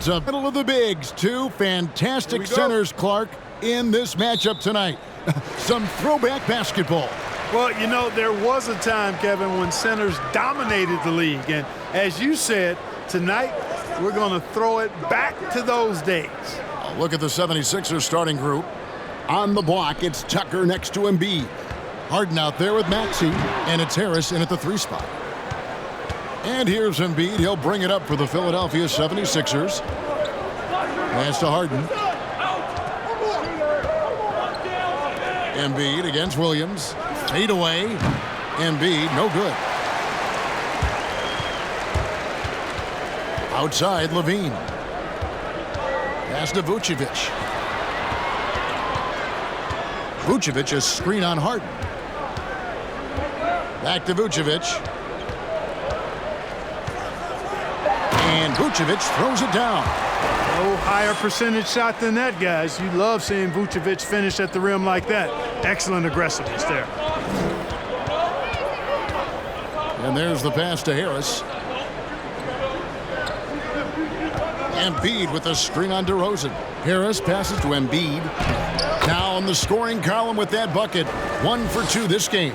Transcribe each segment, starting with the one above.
The middle of the bigs, two fantastic centers, Clark, in this matchup tonight. Some throwback basketball. Well, you know, there was a time, Kevin, when centers dominated the league. And as you said, tonight we're going to throw it back to those days. Look at the 76ers starting group. On the block, it's Tucker next to Embiid. Harden out there with Maxey, and it's Harris in at the 3 spot. And here's Embiid. He'll bring it up for the Philadelphia 76ers. Pass to Harden. Embiid against Williams. Fade away. Embiid, no good. Outside, Levine. Pass to Vucevic. Vucevic a screen on Harden. Back to Vucevic. And Vucevic throws it down. No higher percentage shot than that, guys. You love seeing Vucevic finish at the rim like that. Excellent aggressiveness there. And there's the pass to Harris. Embiid with the screen on DeRozan. Harris passes to Embiid. Now in the scoring column with that bucket. 1 for 2 this game.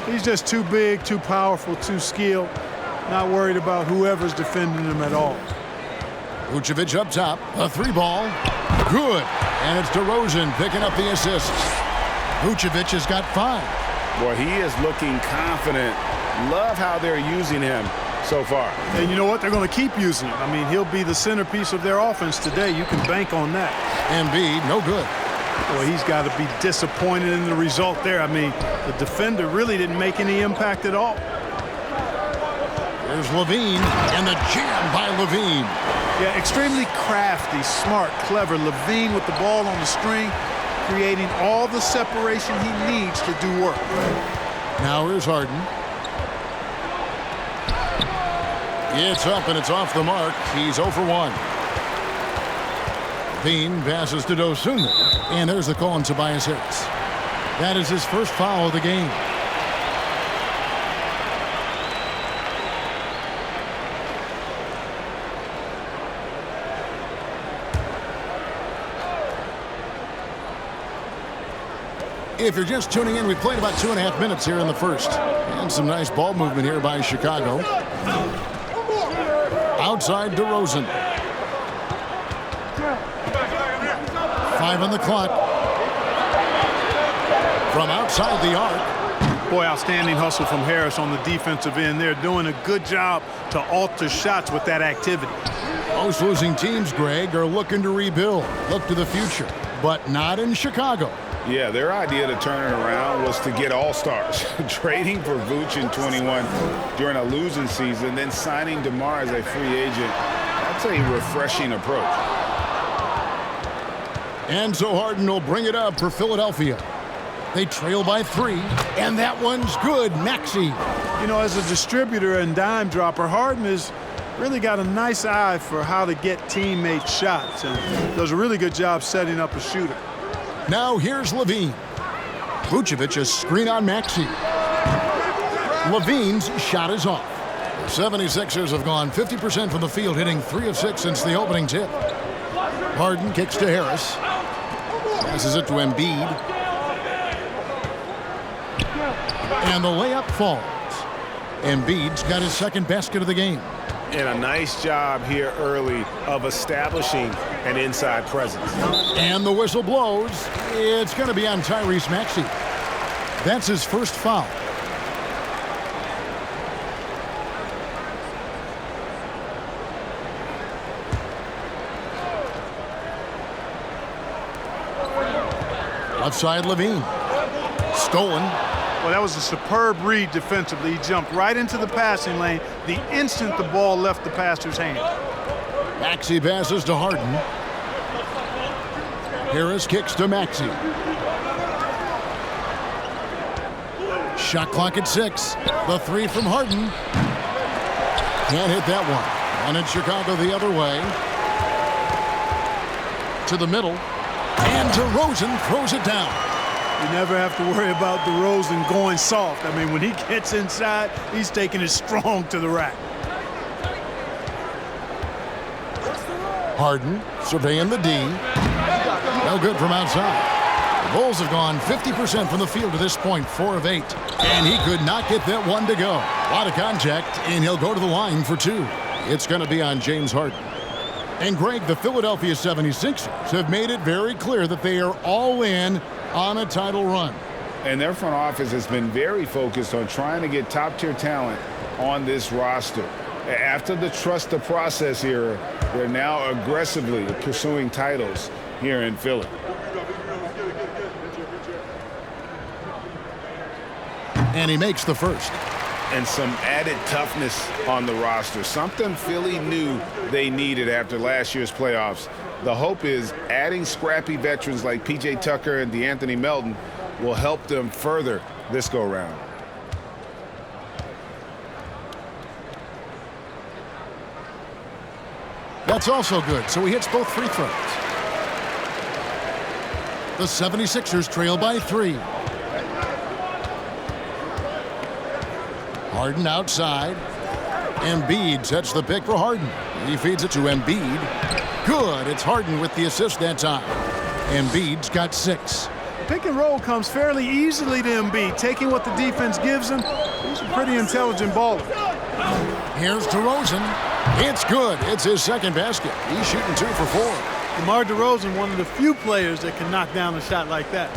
He's just too big, too powerful, too skilled. Not worried about whoever's defending him at all. Vucevic up top. A 3-ball. Good. And it's DeRozan picking up the assist. Vucevic has got 5. Boy, he is looking confident. Love how they're using him so far. And you know what? They're going to keep using him. I mean, he'll be the centerpiece of their offense today. You can bank on that. Embiid, no good. Well, he's got to be disappointed in the result there. I mean, the defender really didn't make any impact at all. There's Levine, and the jam by Levine. Yeah, extremely crafty, smart, clever. Levine with the ball on the string, creating all the separation he needs to do work. Now here's Harden. It's up and it's off the mark. He's 0 for 1. Levine passes to Dosunmu. And there's the call on Tobias Harris. That is his first foul of the game. If you're just tuning in, we played about 2.5 minutes here in the first. And some nice ball movement here by Chicago. Outside DeRozan. 5 on the clock. From outside the arc. Boy, outstanding hustle from Harris on the defensive end. They're doing a good job to alter shots with that activity. Most losing teams, Greg, are looking to rebuild. Look to the future, but not in Chicago. Yeah, their idea to turn it around was to get all-stars. Trading for Vooch in 21 during a losing season, then signing DeMar as a free agent. That's a refreshing approach. And so Harden will bring it up for Philadelphia. They trail by 3, and that one's good. Maxey. You know, as a distributor and dime dropper, Harden has really got a nice eye for how to get teammate shots, and does a really good job setting up a shooter. Now here's Levine. Vucevic a screen on Maxey. Levine's shot is off. The 76ers have gone 50% from the field, hitting 3 of 6 since the opening tip. Harden kicks to Harris. Passes it to Embiid. And the layup falls. Embiid's got his second basket of the game. And a nice job here early of establishing an inside presence. And the whistle blows. It's going to be on Tyrese Maxey. That's his first foul. Left side, Levine. Stolen. Well, that was a superb read defensively. He jumped right into the passing lane the instant the ball left the passer's hand. Maxey passes to Harden. Harris kicks to Maxey. Shot clock at 6. The 3 from Harden. Can't hit that one. And it's Chicago the other way. To the middle. And DeRozan throws it down. You never have to worry about DeRozan going soft. I mean, when he gets inside, he's taking it strong to the rack. Harden surveying the D. No good from outside. The Bulls have gone 50% from the field to this point, 4 of 8. And he could not get that one to go. A lot of contact, and he'll go to the line for 2. It's going to be on James Harden. And Greg, the Philadelphia 76ers have made it very clear that they are all in on a title run. And their front office has been very focused on trying to get top-tier talent on this roster. After the trust the process era, they're now aggressively pursuing titles here in Philly. And he makes the first. And some added toughness on the roster, something Philly knew they needed after last year's playoffs. The hope is adding scrappy veterans like P.J. Tucker and DeAnthony Melton will help them further this go-round. That's also good, so he hits both free throws. The 76ers trail by 3. Harden outside. Embiid sets the pick for Harden. He feeds it to Embiid. Good. It's Harden with the assist that time. Embiid's got 6. Pick and roll comes fairly easily to Embiid, taking what the defense gives him. He's a pretty intelligent baller. Here's DeRozan. It's good. It's his second basket. He's shooting 2 for 4. DeMar DeRozan, one of the few players that can knock down a shot like that.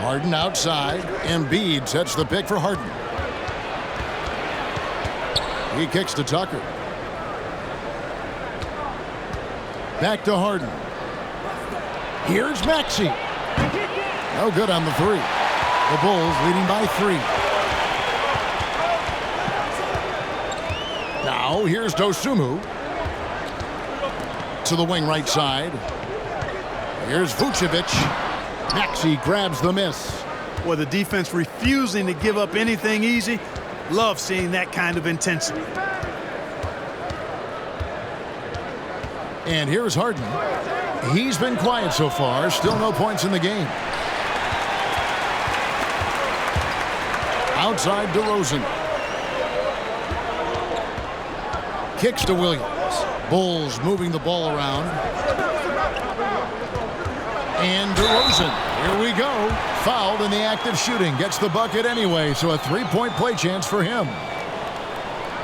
Harden outside. Embiid sets the pick for Harden. He kicks to Tucker. Back to Harden. Here's Maxey. No good on the 3. The Bulls leading by 3. Now here's Dosunmu. To the wing right side. Here's Vucevic. Maxey grabs the miss. Well, the defense refusing to give up anything easy. Love seeing that kind of intensity. And here's Harden. He's been quiet so far. Still no points in the game. Outside DeRozan. Kicks to Williams. Bulls moving the ball around. And DeRozan, here we go. Fouled in the act of shooting. Gets the bucket anyway, so a 3-point play chance for him.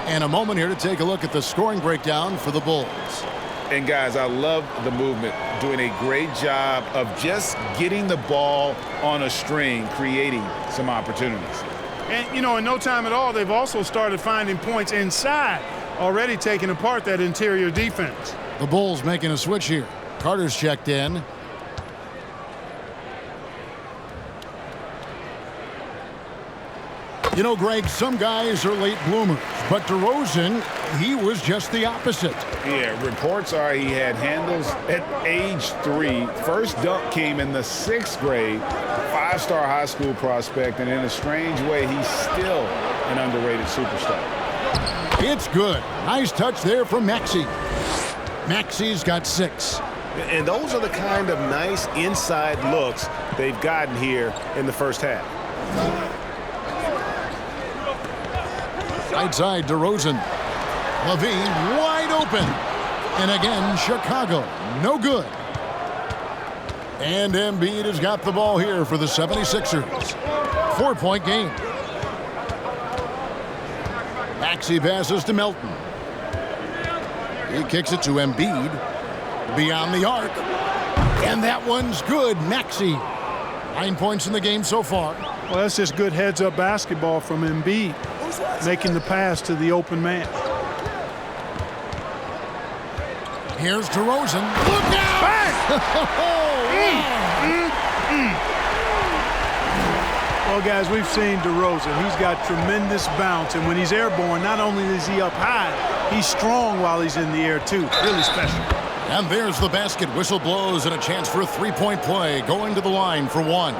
And a moment here to take a look at the scoring breakdown for the Bulls. And guys, I love the movement, doing a great job of just getting the ball on a string, creating some opportunities. And, you know, in no time at all, they've also started finding points inside, already taking apart that interior defense. The Bulls making a switch here. Carter's checked in. You know, Greg, some guys are late bloomers, but DeRozan, he was just the opposite. Yeah, reports are he had handles at age 3. First dunk came in the 6th grade. 5-star high school prospect, and in a strange way, he's still an underrated superstar. It's good. Nice touch there from Maxey. Maxey's got 6. And those are the kind of nice inside looks they've gotten here in the first half. Right side, DeRozan. Levine wide open. And again, Chicago, no good. And Embiid has got the ball here for the 76ers. 4-point game. Maxey passes to Melton. He kicks it to Embiid. Beyond the arc. And that one's good. Maxey. 9 points in the game so far. Well, that's just good heads-up basketball from Embiid, making the pass to the open man. Here's DeRozan. Look out! Well, guys, we've seen DeRozan. He's got tremendous bounce, and when he's airborne, not only is he up high, he's strong while he's in the air, too. Really special. And there's the basket. Whistle blows and a chance for a 3-point play. Going to the line for 1.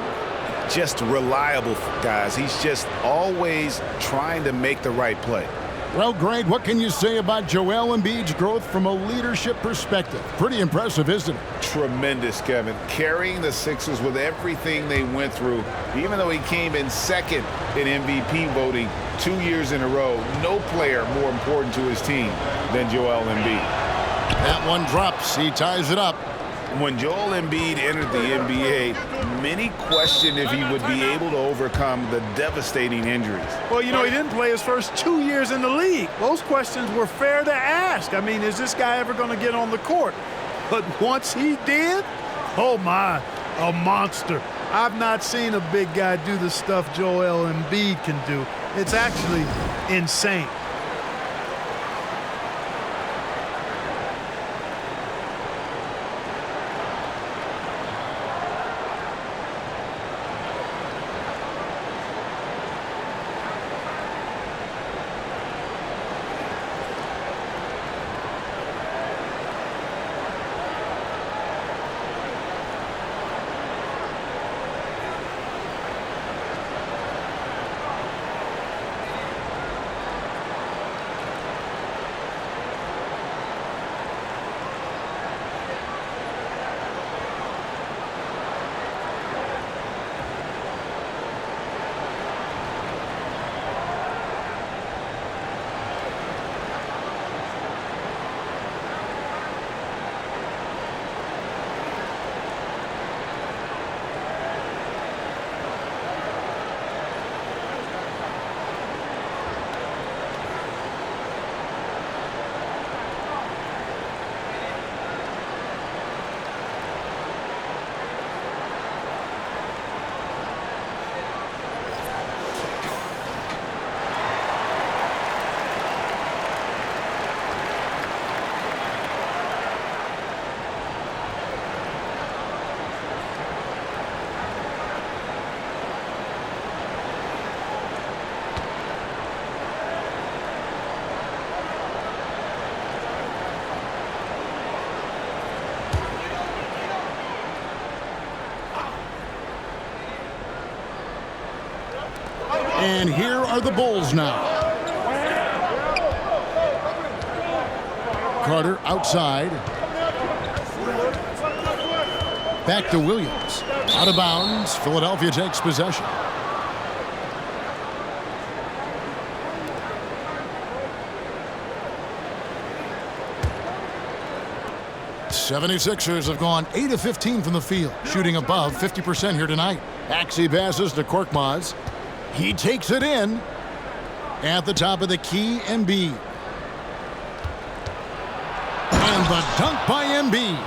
Just reliable, guys. He's just always trying to make the right play. Well, Greg, what can you say about Joel Embiid's growth from a leadership perspective? Pretty impressive, isn't it? Tremendous, Kevin. Carrying the Sixers with everything they went through, even though he came in second in MVP voting 2 years in a row, no player more important to his team than Joel Embiid. That one drops. He ties it up. When Joel Embiid entered the NBA, many questioned if he would be able to overcome the devastating injuries. Well, you know, he didn't play his first 2 years in the league. Those questions were fair to ask. I mean, is this guy ever going to get on the court? But once he did, oh my, a monster. I've not seen a big guy do the stuff Joel Embiid can do. It's actually insane. And here are the Bulls now. Carter outside. Back to Williams. Out of bounds. Philadelphia takes possession. '76ers have gone 8 of 15 from the field, shooting above 50% here tonight. Axie passes to Korkmaz. He takes it in. At the top of the key, Embiid. And the dunk by Embiid.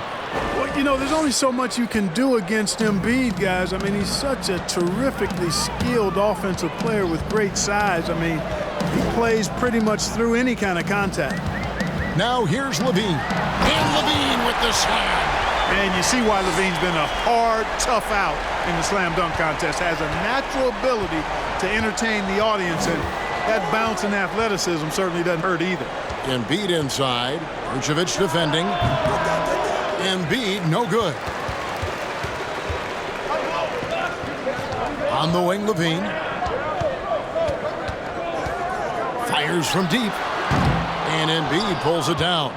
Well, you know, there's only so much you can do against Embiid, guys. I mean, he's such a terrifically skilled offensive player with great size. I mean, he plays pretty much through any kind of contact. Now here's Levine. And Levine with the slam. And you see why Levine's been a hard, tough out in the slam dunk contest. Has a natural ability to entertain the audience, and that bounce and athleticism certainly doesn't hurt either. Embiid inside. Vucevic defending. Embiid no good. On the wing, Levine. Fires from deep. And Embiid pulls it down.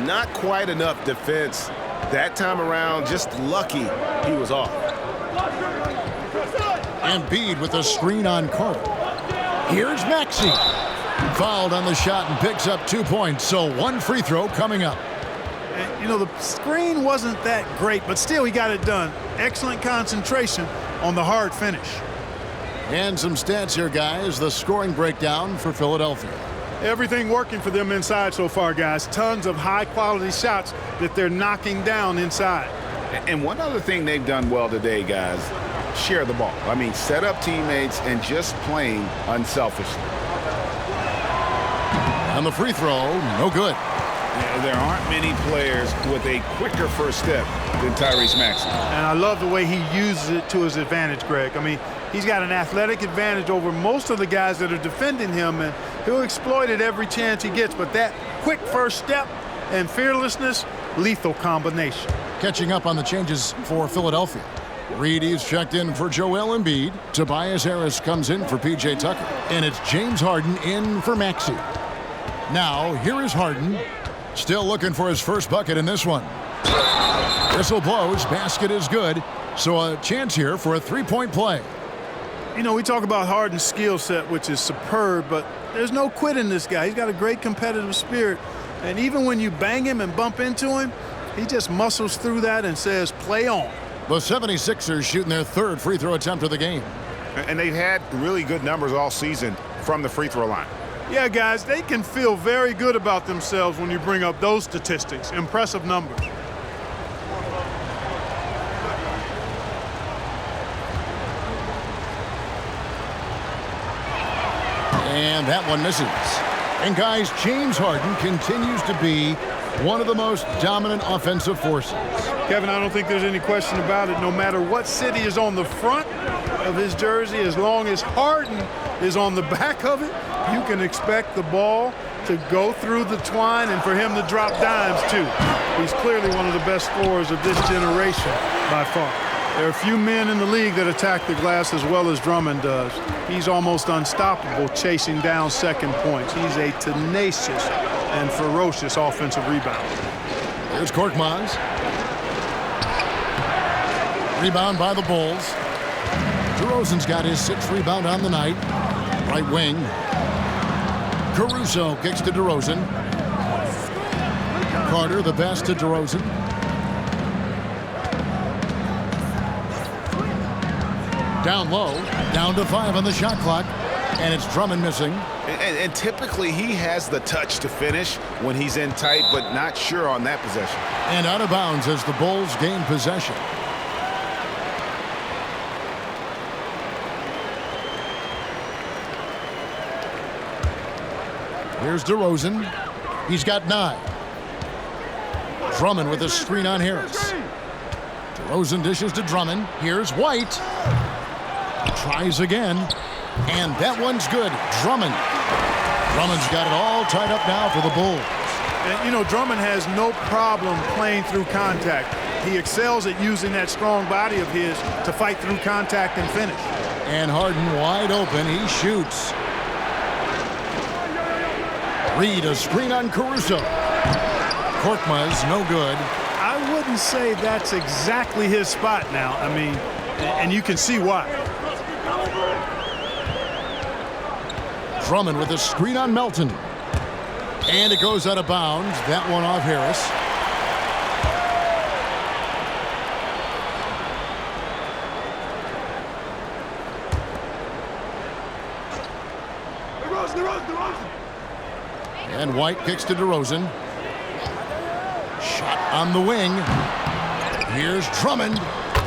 Not quite enough defense. That time around, just lucky he was off. Embiid with a screen on Carter. Here's Maxey. Fouled on the shot and picks up 2 points, so one free throw coming up. And, you know, the screen wasn't that great, but still he got it done. Excellent concentration on the hard finish. And some stats here, guys. The scoring breakdown for Philadelphia. Everything working for them inside so far, guys. Tons of high-quality shots that they're knocking down inside. And one other thing they've done well today, guys, share the ball. I mean, set up teammates and just playing unselfishly. On the free throw, no good. There aren't many players with a quicker first step than Tyrese Maxey. And I love the way he uses it to his advantage, Greg. I mean, he's got an athletic advantage over most of the guys that are defending him, and he'll exploit it every chance he gets. But that quick first step and fearlessness, lethal combination. Catching up on the changes for Philadelphia. Reedy's checked in for Joel Embiid. Tobias Harris comes in for P.J. Tucker. And it's James Harden in for Maxey. Now, here is Harden. Still looking for his first bucket in this one. Whistle blows. Basket is good. So a chance here for a three-point play. You know, we talk about Harden's skill set, which is superb, but there's no quitting this guy. He's got a great competitive spirit. And even when you bang him and bump into him, he just muscles through that and says, play on. The 76ers shooting their third free throw attempt of the game. And they've had really good numbers all season from the free throw line. Yeah, guys, they can feel very good about themselves when you bring up those statistics. Impressive numbers. And that one misses. And guys, James Harden continues to be one of the most dominant offensive forces. Kevin, I don't think there's any question about it. No matter what city is on the front of his jersey, as long as Harden is on the back of it, you can expect the ball to go through the twine and for him to drop dimes too. He's clearly one of the best scorers of this generation by far. There are a few men in the league that attack the glass as well as Drummond does. He's almost unstoppable chasing down second points. He's a tenacious and ferocious offensive rebounder. Here's Korkmaz. Rebound by the Bulls. DeRozan's got his sixth rebound on the night. Right wing. Caruso kicks to DeRozan. Carter the best to DeRozan. Down low, down to 5 on the shot clock, and it's Drummond missing. And typically he has the touch to finish when he's in tight, but not sure on that possession. And out of bounds as the Bulls gain possession. Here's DeRozan. He's got 9. Drummond with a screen on Harris. DeRozan dishes to Drummond. Here's White. Tries again. And that one's good. Drummond. Drummond's got it all tied up now for the Bulls. And, you know, Drummond has no problem playing through contact. He excels at using that strong body of his to fight through contact and finish. And Harden wide open. He shoots. Reed, a screen on Caruso. Korkmaz, no good. I wouldn't say that's exactly his spot now. I mean, and you can see why. Drummond with a screen on Melton. And it goes out of bounds. That one off Harris. And White kicks to DeRozan. Shot on the wing. Here's Drummond.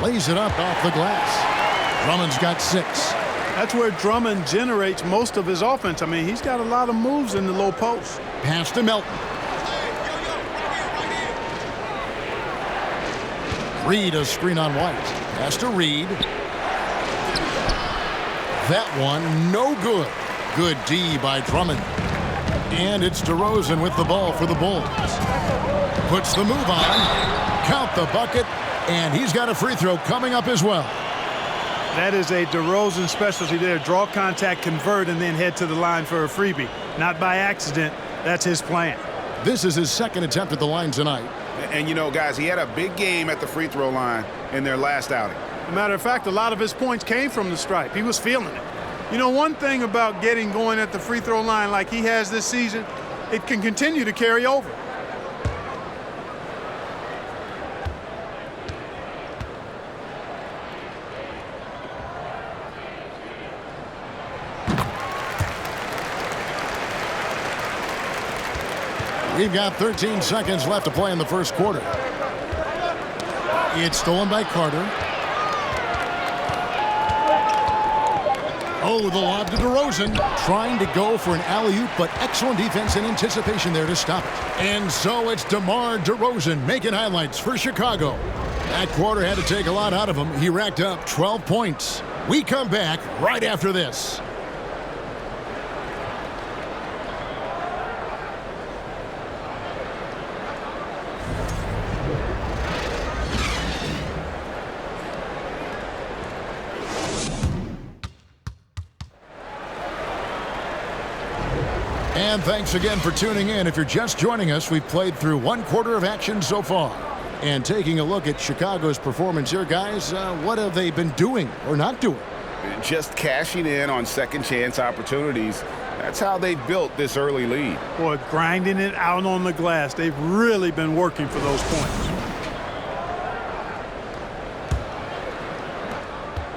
Lays it up off the glass. Drummond's got 6. That's where Drummond generates most of his offense. I mean, he's got a lot of moves in the low post. Pass to Melton. Reed, a screen on White. Pass to Reed. That one, no good. Good D by Drummond. And it's DeRozan with the ball for the Bulls. Puts the move on. Count the bucket. And he's got a free throw coming up as well. That is a DeRozan specialty there. Draw contact, convert, and then head to the line for a freebie. Not by accident. That's his plan. This is his second attempt at the line tonight. And, you know, guys, he had a big game at the free throw line in their last outing. As a matter of fact, a lot of his points came from the stripe. He was feeling it. You know, one thing about getting going at the free throw line like he has this season, it can continue to carry over. We've got 13 seconds left to play in the first quarter. It's stolen by Carter. Oh, the lob to DeRozan. Trying to go for an alley-oop, but excellent defense and anticipation there to stop it. And so it's DeMar DeRozan making highlights for Chicago. That quarter had to take a lot out of him. He racked up 12 points. We come back right after this. And thanks again for tuning in. If you're just joining us, we've played through one quarter of action so far. And taking a look at Chicago's performance here, guys, what have they been doing or not doing? Just cashing in on second chance opportunities. That's how they built this early lead. Boy, grinding it out on the glass. They've really been working for those points.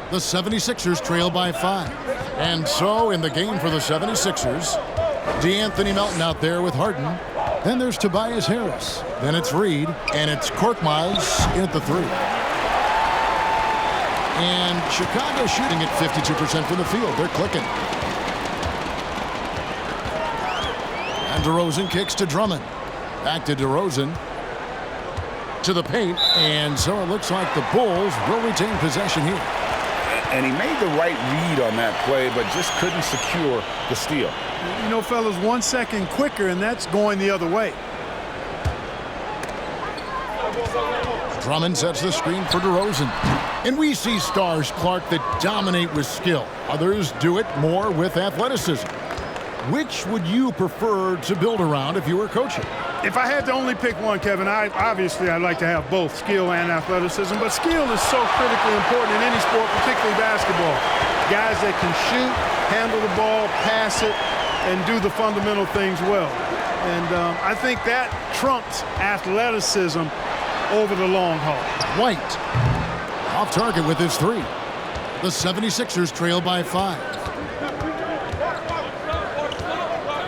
The 76ers trail by 5. And so in the game for the 76ers, DeAnthony Melton out there with Harden. Then there's Tobias Harris. Then it's Reed. And it's Korkmaz in at the 3. And Chicago shooting at 52% from the field. They're clicking. And DeRozan kicks to Drummond. Back to DeRozan. To the paint. And so it looks like the Bulls will retain possession here. And he made the right read on that play, but just couldn't secure the steal. You know, fellas, 1 second quicker, and that's going the other way. Drummond sets the screen for DeRozan. And we see stars, Clark, that dominate with skill. Others do it more with athleticism. Which would you prefer to build around if you were coaching? If I had to only pick one, Kevin, I'd like to have both skill and athleticism, but skill is so critically important in any sport, particularly basketball. Guys that can shoot, handle the ball, pass it, and do the fundamental things well. And I think that trumps athleticism over the long haul. White off target with his 3. The 76ers trail by 5.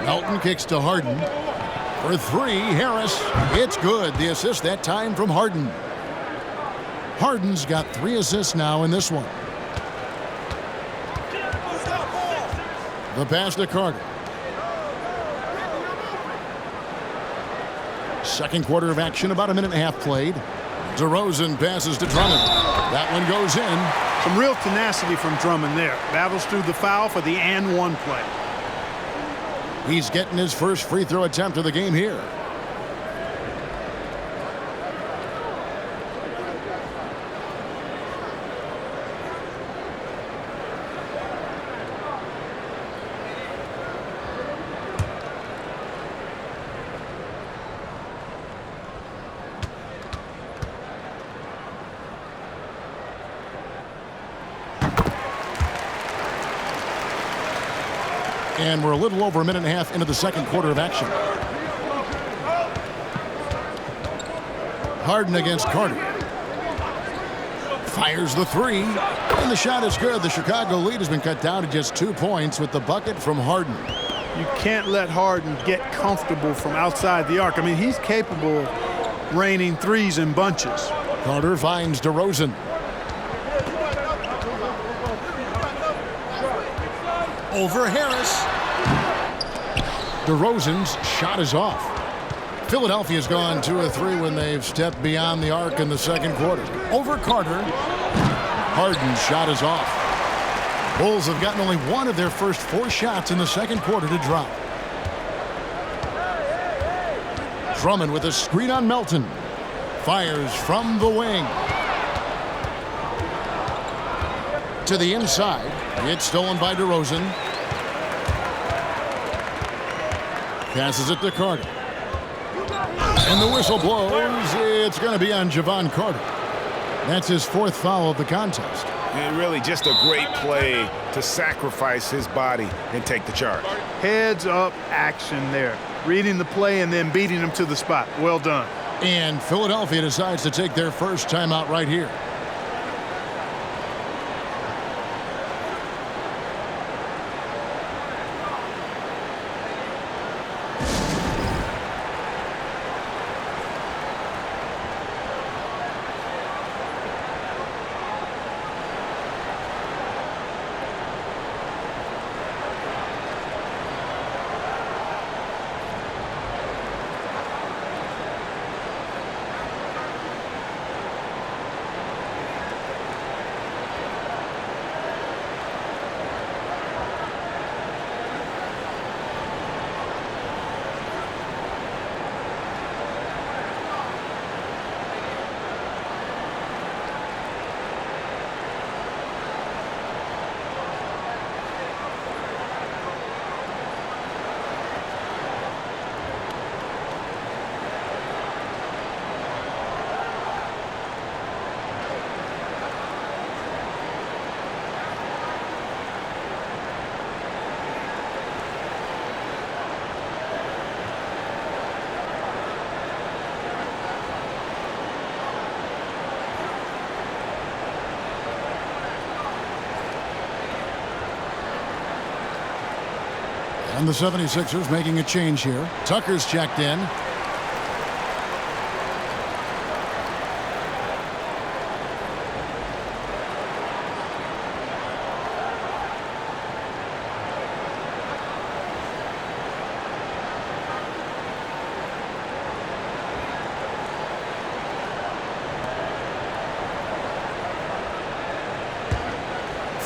Melton kicks to Harden. For 3, Harris. It's good. The assist that time from Harden. Harden's got 3 assists now in this one. The pass to Carter. Second quarter of action, about a minute and a half played. DeRozan passes to Drummond. That one goes in. Some real tenacity from Drummond there. Battles through the foul for the and 1 play. He's getting his first free throw attempt of the game here. And we're a little over a minute and a half into the second quarter of action. Harden against Carter. Fires the 3. And the shot is good. The Chicago lead has been cut down to just 2 points with the bucket from Harden. You can't let Harden get comfortable from outside the arc. I mean, he's capable of raining threes in bunches. Carter finds DeRozan. Over Harris. DeRozan's shot is off. Philadelphia's gone 2 of 3 when they've stepped beyond the arc in the second quarter. Over Carter. Harden's shot is off. Bulls have gotten only 1 of their first 4 shots in the second quarter to drop. Drummond with a screen on Melton. Fires from the wing. To the inside. It's stolen by DeRozan. Passes it to Carter. And the whistle blows. It's going to be on Javon Carter. That's his 4th foul of the contest. And really just a great play to sacrifice his body and take the charge. Heads up action there. Reading the play and then beating him to the spot. Well done. And Philadelphia decides to take their first timeout right here. And the 76ers making a change here. Tucker's checked in.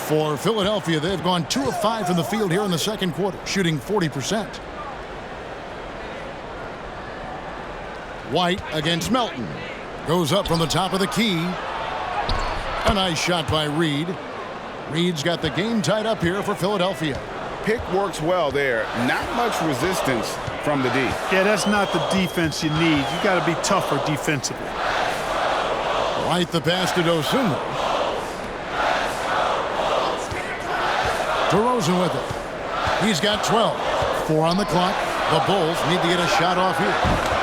For Philadelphia, they've gone 2 of 5 from the field here in the second quarter, shooting 40%. White against Melton. Goes up from the top of the key. A nice shot by Reed. Reed's got the game tied up here for Philadelphia. Pick works well there. Not much resistance from the D. Yeah, that's not the defense you need. You got to be tougher defensively. White the pass to Dosunmu. DeRozan with it. He's got 12. 4 on the clock. The Bulls need to get a shot off here.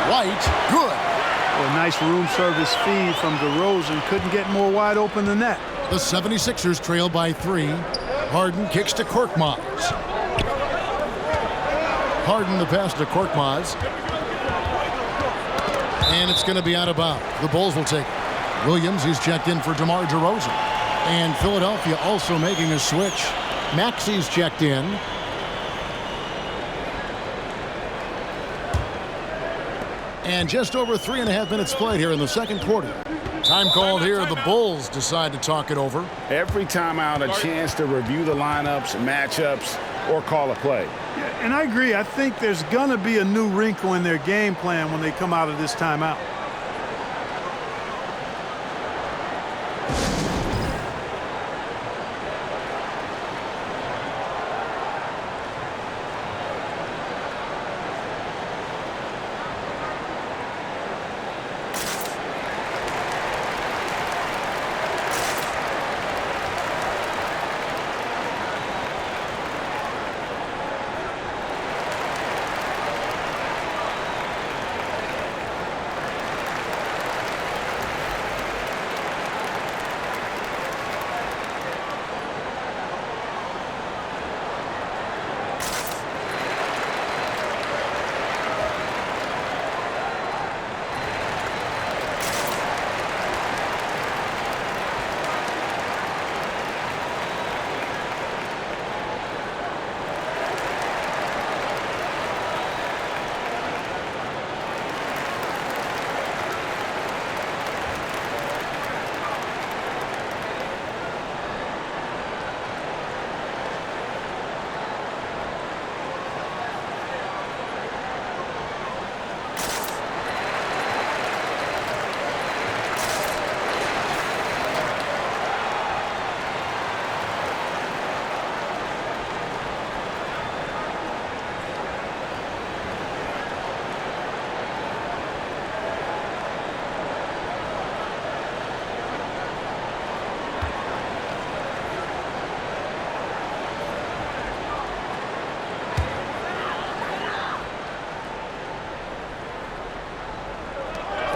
White, good. A nice room service feed from DeRozan. Couldn't get more wide open than that. The 76ers trail by 3. Harden kicks to Korkmaz. Harden the pass to Korkmaz. And it's going to be out of bounds. The Bulls will take it. Williams, he's checked in for DeMar DeRozan. And Philadelphia also making a switch. Maxi's checked in. And just over 3.5 minutes played here in the second quarter. Time called here. The Bulls decide to talk it over. Every timeout, a chance to review the lineups, matchups, or call a play. Yeah, and I agree. I think there's going to be a new wrinkle in their game plan when they come out of this timeout.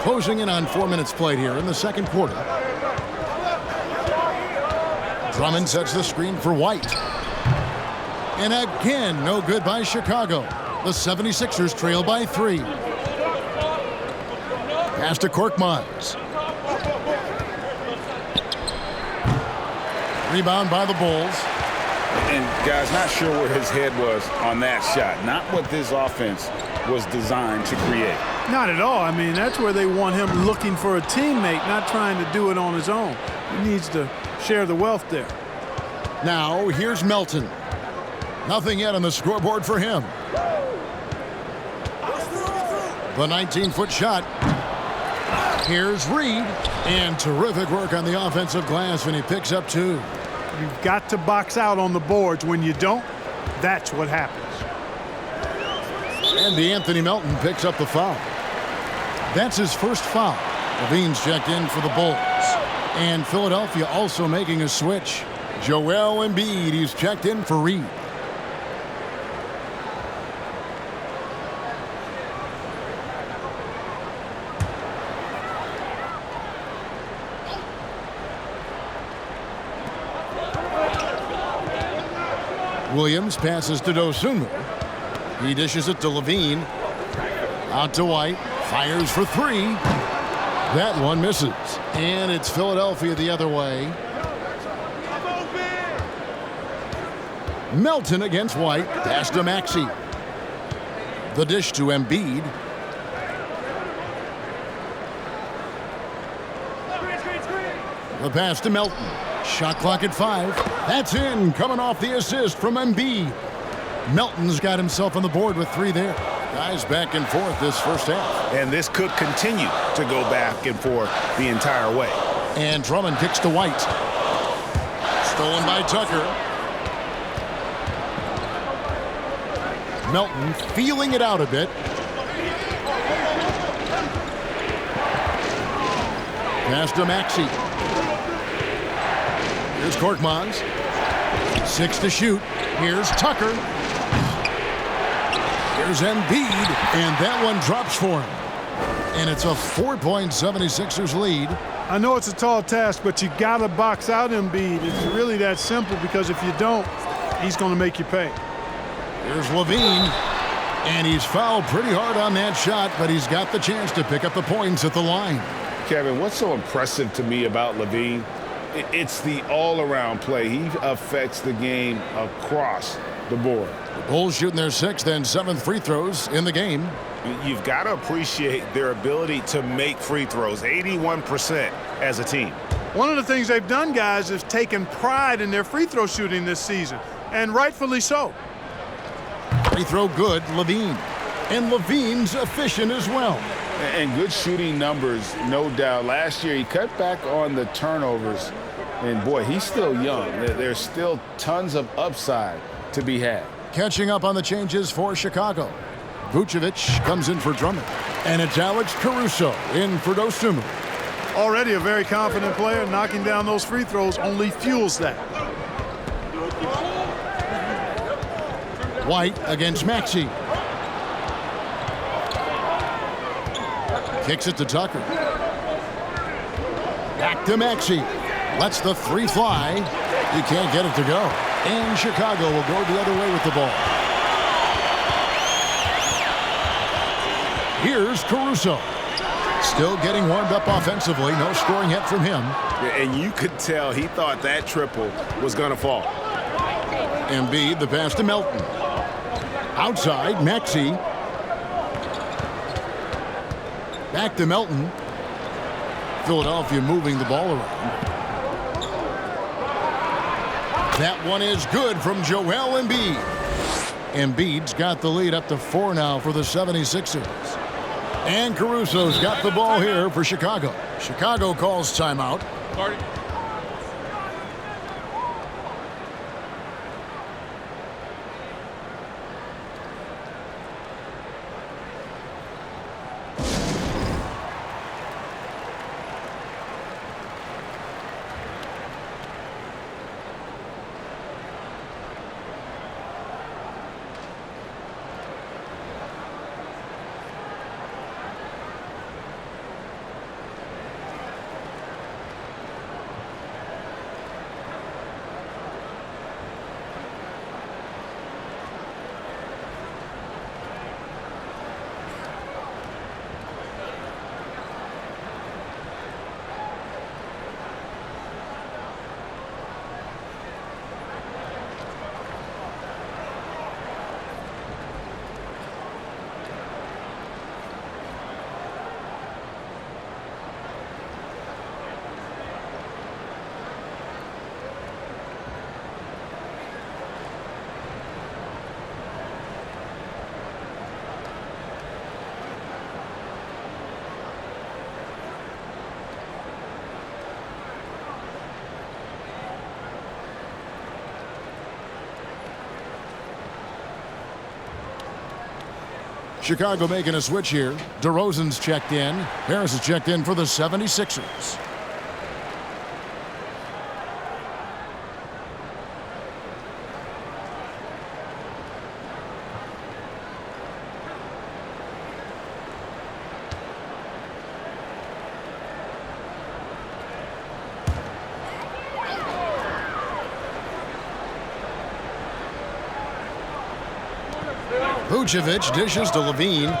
Closing in on 4 minutes played here in the second quarter. Drummond sets the screen for White. And again, no good by Chicago. The 76ers trail by 3. Pass to Korkmaz. Rebound by the Bulls. And guys, not sure where his head was on that shot. Not what this offense was designed to create. Not at all. I mean, that's where they want him looking for a teammate, not trying to do it on his own. He needs to share the wealth there. Now, here's Melton. Nothing yet on the scoreboard for him. The 19-foot shot. Here's Reed. And terrific work on the offensive glass, and he picks up 2. You've got to box out on the boards. When you don't, that's what happens. And Anthony Melton picks up the foul. That's his first foul. Levine's checked in for the Bulls. And Philadelphia also making a switch. Joel Embiid, he's checked in for Reed. Williams passes to Dosunmu. He dishes it to Levine. Out to White. Fires for three. That one misses. And it's Philadelphia the other way. Melton against White. Pass to Maxey. The dish to Embiid. The pass to Melton. Shot clock at 5. That's in. Coming off the assist from Embiid. Melton's got himself on the board with 3 there. Guys back and forth this first half. And this could continue to go back and forth the entire way. And Drummond kicks to White. Stolen by Tucker. Melton feeling it out a bit. Pass to Maxey. Here's Korkmaz. 6 to shoot. Here's Tucker. Here's Embiid. And that one drops for him. And it's a 4-point 76ers lead. I know it's a tall task, but you got to box out Embiid. It's really that simple, because if you don't, he's going to make you pay. Here's Levine. And he's fouled pretty hard on that shot, but he's got the chance to pick up the points at the line. Kevin, what's so impressive to me about Levine? It's the all-around play. He affects the game across the board. The Bulls shooting their 6th and 7th free throws in the game. You've got to appreciate their ability to make free throws, 81% as a team. One of the things they've done, guys, is taken pride in their free throw shooting this season, and rightfully so. Free throw good, Levine. And Levine's efficient as well. And good shooting numbers, no doubt. Last year, he cut back on the turnovers. And, boy, he's still young. There's still tons of upside to be had. Catching up on the changes for Chicago. Vucevic comes in for Drummond. And it's Alex Caruso in for Dosunmu. Already a very confident player. Knocking down those free throws only fuels that. White against Maxey. Kicks it to Tucker. Back to Maxey. Lets the 3 fly. He can't get it to go. And Chicago will go the other way with the ball. Here's Caruso. Still getting warmed up offensively. No scoring yet from him. And you could tell he thought that triple was going to fall. Embiid, the pass to Melton. Outside, Maxey. Back to Melton. Philadelphia moving the ball around. That one is good from Joel Embiid. Embiid's got the lead up to 4 now for the 76ers. And Caruso's got the ball here for Chicago. Chicago calls timeout. Chicago making a switch here. DeRozan's checked in. Harris is checked in for the 76ers. Vucevic dishes to Levine.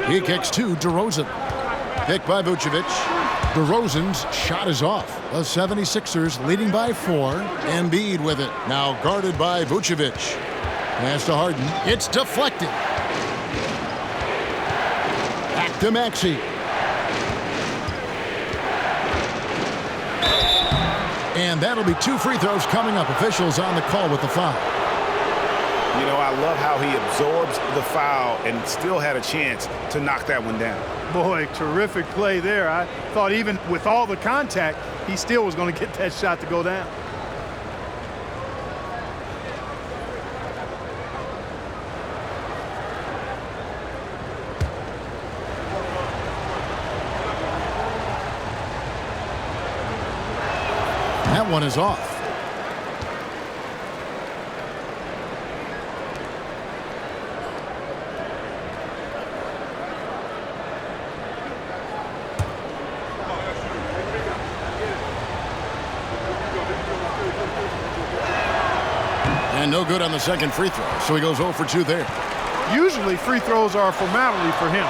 He kicks to DeRozan. Pick by Vucevic. DeRozan's shot is off. The 76ers leading by 4. Embiid with it. Now guarded by Vucevic. Pass to Harden. It's deflected. Back to Maxey. And that'll be 2 free throws coming up. Officials on the call with the foul. You know, I love how he absorbs the foul and still had a chance to knock that one down. Boy, terrific play there. I thought even with all the contact, he still was going to get that shot to go down. That one is off. And no good on the second free throw, so he goes 0 for 2 there. Usually free throws are a formality for him.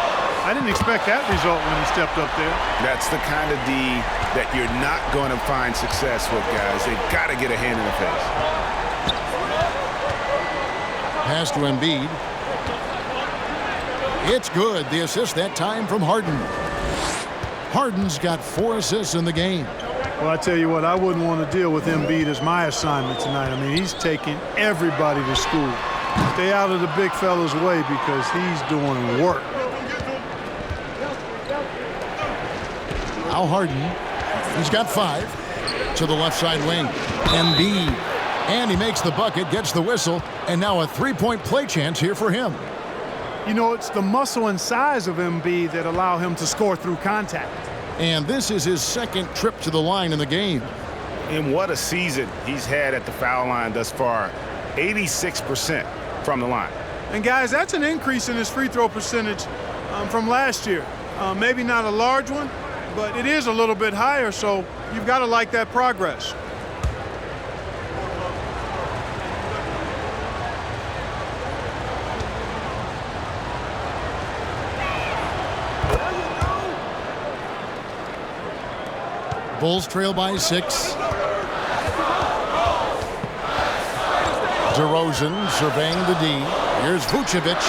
I didn't expect that result when he stepped up there. That's the kind of D that you're not going to find success with, guys. They've got to get a hand in the face. Pass to Embiid. It's good. The assist that time from Harden. Harden's got 4 assists in the game. Well, I tell you what, I wouldn't want to deal with Embiid as my assignment tonight. I mean, he's taking everybody to school. Stay out of the big fella's way because he's doing work. Now Harden. He's got 5 to the left side wing. Embiid. And he makes the bucket, gets the whistle, and now a 3-point play chance here for him. You know, it's the muscle and size of Embiid that allow him to score through contact. And this is his second trip to the line in the game. And what a season he's had at the foul line thus far. 86% from the line. And guys, that's an increase in his free throw percentage from last year. Maybe not a large one, but it is a little bit higher, so you've got to like that progress. Bulls trail by 6. DeRozan surveying the D. Here's Vucevic.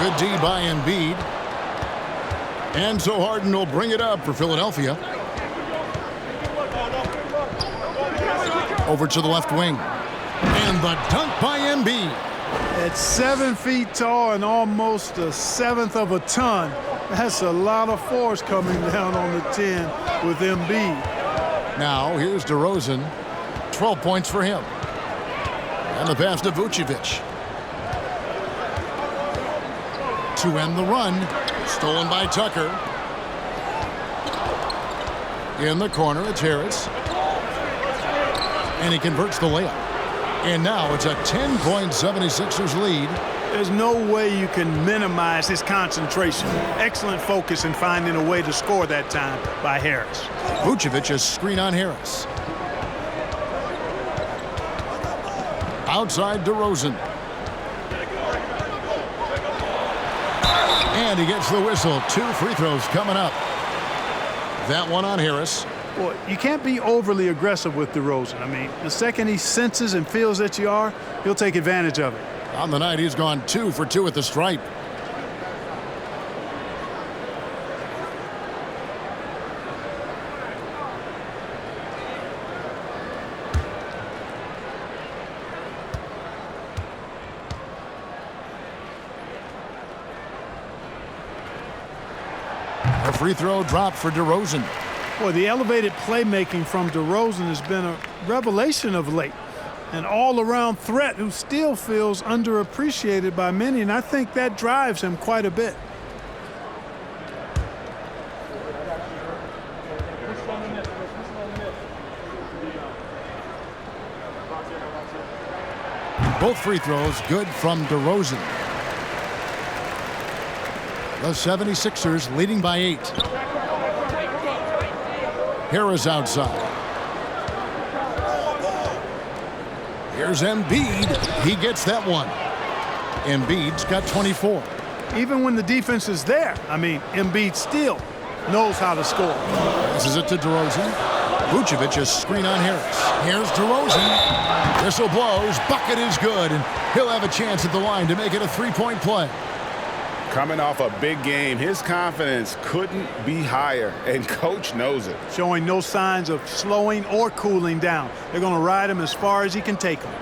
Good D by Embiid. And so Harden will bring it up for Philadelphia. Over to the left wing. And the dunk by Embiid. At 7 feet tall and almost 1/7 of a ton, that's a lot of force coming down on the 10 with Embiid. Now here's DeRozan. 12 points for him. And the pass to Vucevic. To end the run. Stolen by Tucker. In the corner, it's Harris. And he converts the layup. And now it's a 10-point 76ers lead. There's no way you can minimize his concentration. Excellent focus in finding a way to score that time by Harris. Vucevic is screen on Harris. Outside DeRozan. And he gets the whistle. 2 free throws coming up. That one on Harris. Well, you can't be overly aggressive with DeRozan. I mean, the second he senses and feels that you are, he'll take advantage of it. On the night, he's gone 2 for 2 at the stripe. A free throw dropped for DeRozan. Boy, the elevated playmaking from DeRozan has been a revelation of late. An all-around threat who still feels underappreciated by many, and I think that drives him quite a bit. Both free throws good from DeRozan. The 76ers leading by 8. Harris outside. Here's Embiid. He gets that one. Embiid's got 24. Even when the defense is there, I mean, Embiid still knows how to score. Passes it to DeRozan. Vucevic a screen on Harris. Here's DeRozan. Whistle blows. Bucket is good, and he'll have a chance at the line to make it a three-point play. Coming off a big game, his confidence couldn't be higher, and coach knows it. Showing no signs of slowing or cooling down. They're going to ride him as far as he can take him.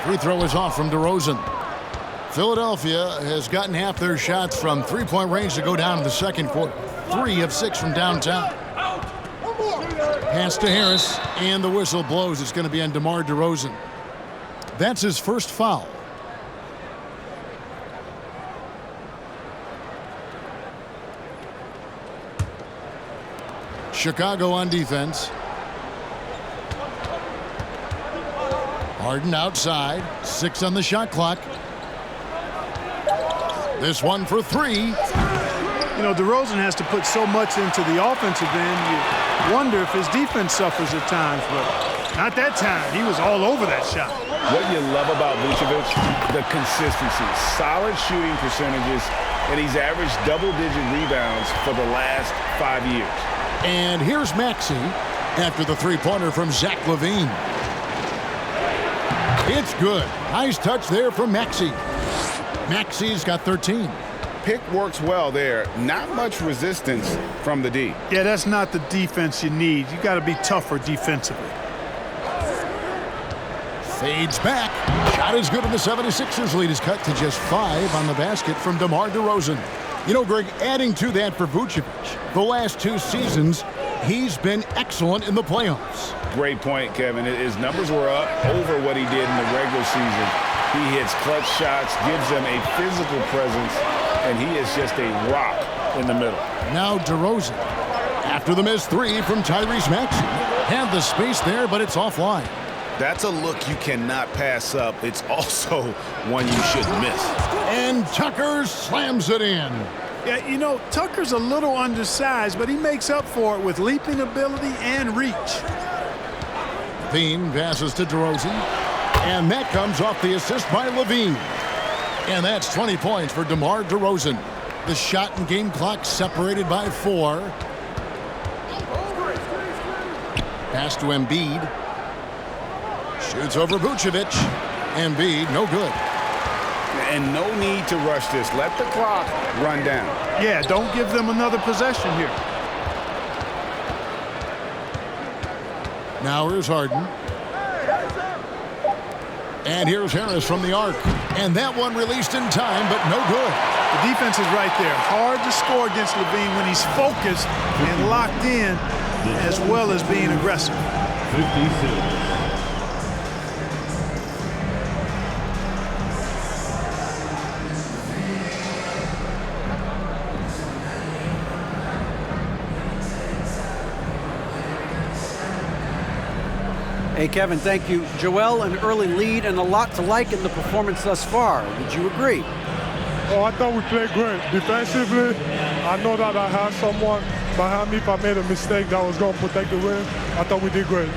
Free throw is off from DeRozan. Philadelphia has gotten half their shots from three-point range to go down in the second quarter. 3 of 6 from downtown. Pass to Harris, and the whistle blows. It's going to be on DeMar DeRozan. That's his first foul. Chicago on defense. Harden outside. 6 on the shot clock. This one for 3. You know, DeRozan has to put so much into the offensive end. You wonder if his defense suffers at times, but not that time. He was all over that shot. What you love about Vucevic, the consistency, solid shooting percentages, and he's averaged double-digit rebounds for the last 5 years. And here's Maxey after the three-pointer from Zach LaVine. It's good. Nice touch there from Maxey. Maxey's got 13. Pick works well there. Not much resistance from the D. Yeah, that's not the defense you need. You got to be tougher defensively. Fades back. Shot is good, and the 76ers lead is cut to just 5 on the basket from DeMar DeRozan. You know, Greg, adding to that for Vucevic, the last 2 seasons, he's been excellent in the playoffs. Great point, Kevin. His numbers were up over what he did in the regular season. He hits clutch shots, gives them a physical presence, and he is just a rock in the middle. Now DeRozan, after the missed 3 from Tyrese Maxey. Had the space there, but it's offline. That's a look you cannot pass up. It's also one you shouldn't miss. And Tucker slams it in. Yeah, you know, Tucker's a little undersized, but he makes up for it with leaping ability and reach. LaVine passes to DeRozan. And that comes off the assist by LaVine. And that's 20 points for DeMar DeRozan. The shot and game clock separated by 4. Pass to Embiid. Shoots over Vucevic. Embiid, no good. And no need to rush this. Let the clock run down. Yeah, don't give them another possession here. Now here's Harden. And here's Harris from the arc. And that one released in time, but no good. The defense is right there. Hard to score against LaVine when he's focused and locked in, as well as being aggressive. 56. Hey, Kevin, thank you. Joel, an early lead and a lot to like in the performance thus far. Would you agree? Oh, I thought we played great. Defensively, I know that I had someone behind me. If I made a mistake that was going to protect the rim, I thought we did great.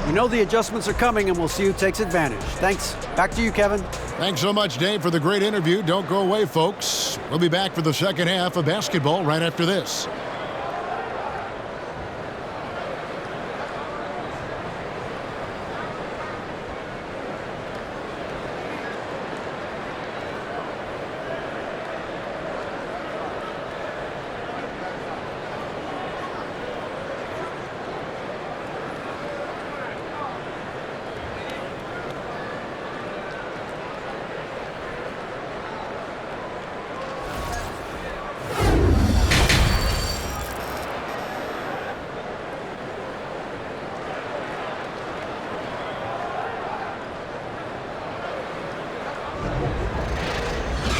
We know the adjustments are coming, and we'll see who takes advantage. Thanks. Back to you, Kevin. Thanks so much, Dave, for the great interview. Don't go away, folks. We'll be back for the second half of basketball right after this.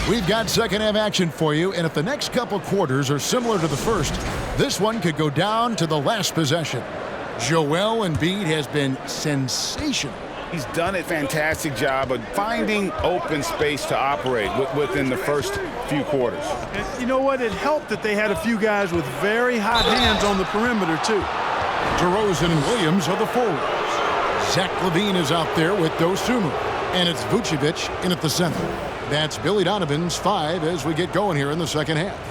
We've got second half action for you, and if the next couple quarters are similar to the first, this one could go down to the last possession. Joel Embiid has been sensational He's done a fantastic job of finding open space to operate within the first few quarters. And you know what? It helped that they had a few guys with very hot hands on the perimeter, too. DeRozan and Williams are the forwards. Zach LaVine is out there with Dosunmu. And it's Vucevic in at the center. That's Billy Donovan's 5 as we get going here in the second half.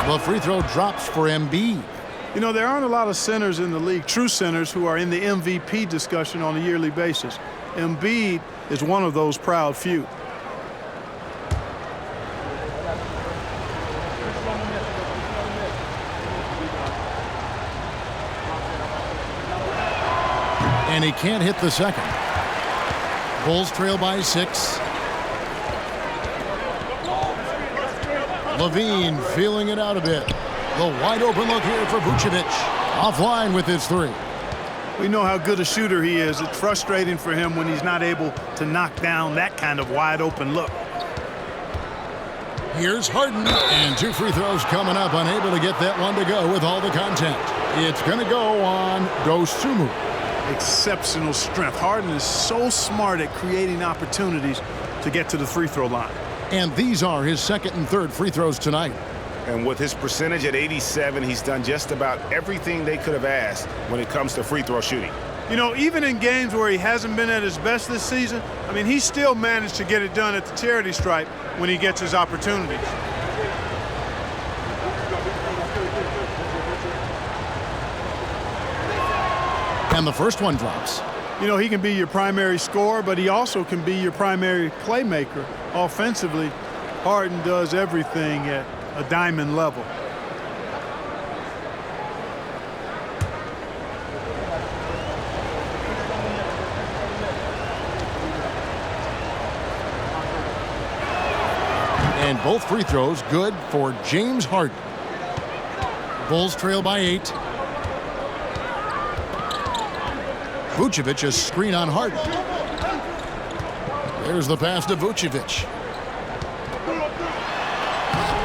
The free throw drops for Embiid. You know, there aren't a lot of centers in the league, true centers, who are in the MVP discussion on a yearly basis. Embiid is one of those proud few. And he can't hit the second. Bulls trail by 6. LaVine feeling it out a bit. The wide open look here for Vucevic. Offline with his 3. We know how good a shooter he is. It's frustrating for him when he's not able to knock down that kind of wide open look. Here's Harden, and 2 free throws coming up, unable to get that one to go with all the content. It's going to go on Dosunmu. Exceptional strength. Harden is so smart at creating opportunities to get to the free throw line. And these are his second and third free throws tonight. And with his percentage at 87, he's done just about everything they could have asked when it comes to free throw shooting. You know, even in games where he hasn't been at his best this season, I mean, he still managed to get it done at the charity stripe when he gets his opportunities. And the first one drops. You know, he can be your primary scorer, but he also can be your primary playmaker. Offensively, Harden does everything at a diamond level. And both free throws good for James Harden. Bulls trail by 8. Vucevic a screen on Harden. There's the pass to Vucevic.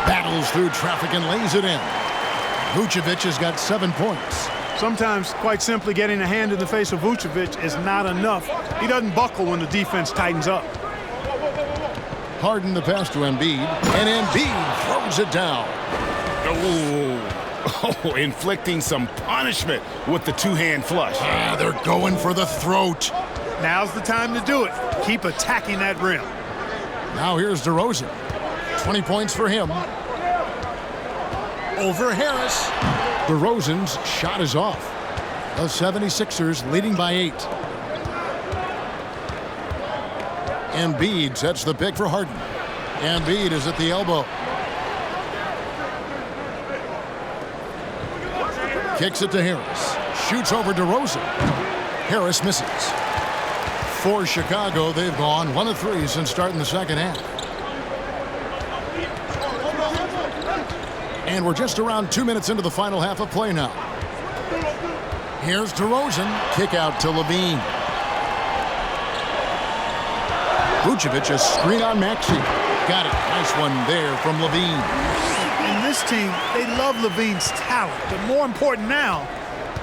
Battles through traffic and lays it in. Vucevic has got 7 points. Sometimes, quite simply, getting a hand in the face of Vucevic is not enough. He doesn't buckle when the defense tightens up. Harden the pass to Embiid, and Embiid throws it down. Oh, inflicting some punishment with the two-hand flush. Yeah, they're going for the throat. Now's the time to do it. Keep attacking that rim. Now here's DeRozan. 20 points for him. Over Harris. DeRozan's shot is off. The 76ers leading by 8. Embiid sets the pick for Harden. Embiid is at the elbow. Kicks it to Harris. Shoots over DeRozan. Harris misses. For Chicago, they've gone 1 of 3 since starting the second half. And we're just around 2 minutes into the final half of play now. Here's DeRozan. Kick out to LaVine. Vucevic a screen on Maxey. Got it. Nice one there from LaVine. And this team, they love LaVine's talent, but more important now,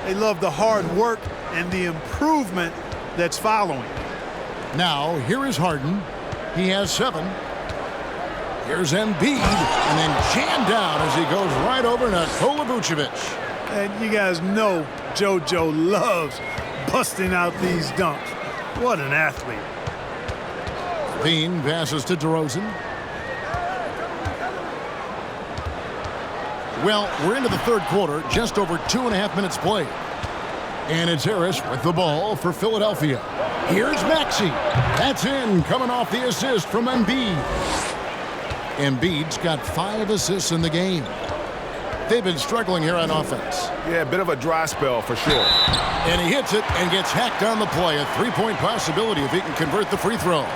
they love the hard work and the improvement that's following. Now, here is Harden. He has 7. Here's Embiid, and then jammed down as he goes right over Nikola Vucevic. And you guys know JoJo loves busting out these dunks. What an athlete. LaVine passes to DeRozan. Well, we're into the third quarter, just over 2.5 minutes played. And it's Harris with the ball for Philadelphia. Here's Maxey. That's in, coming off the assist from Embiid. Embiid's got 5 assists in the game. They've been struggling here on offense. Yeah, a bit of a dry spell for sure. And he hits it and gets hacked on the play. A 3-point possibility if he can convert the free throw.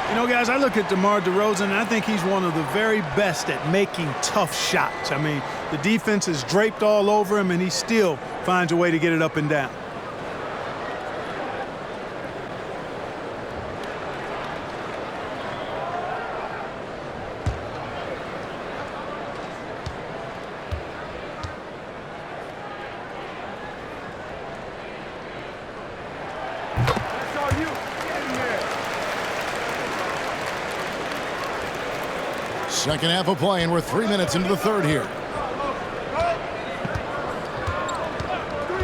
You know, guys, I look at DeMar DeRozan, and I think he's one of the very best at making tough shots. I mean, the defense is draped all over him, and he still finds a way to get it up and down. Second half of play, and we're 3 minutes into the third here.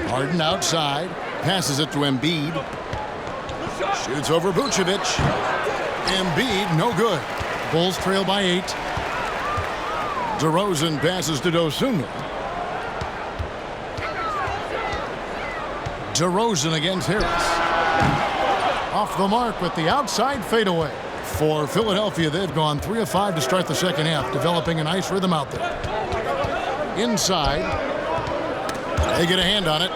Harden outside, passes it to Embiid. Shoots over Vucevic. Embiid, no good. Bulls trail by 8. DeRozan passes to Dosunmu. DeRozan against Harris. Off the mark with the outside fadeaway. For Philadelphia, they've gone 3 of 5 to start the second half, developing a nice rhythm out there. Inside. They get a hand on it.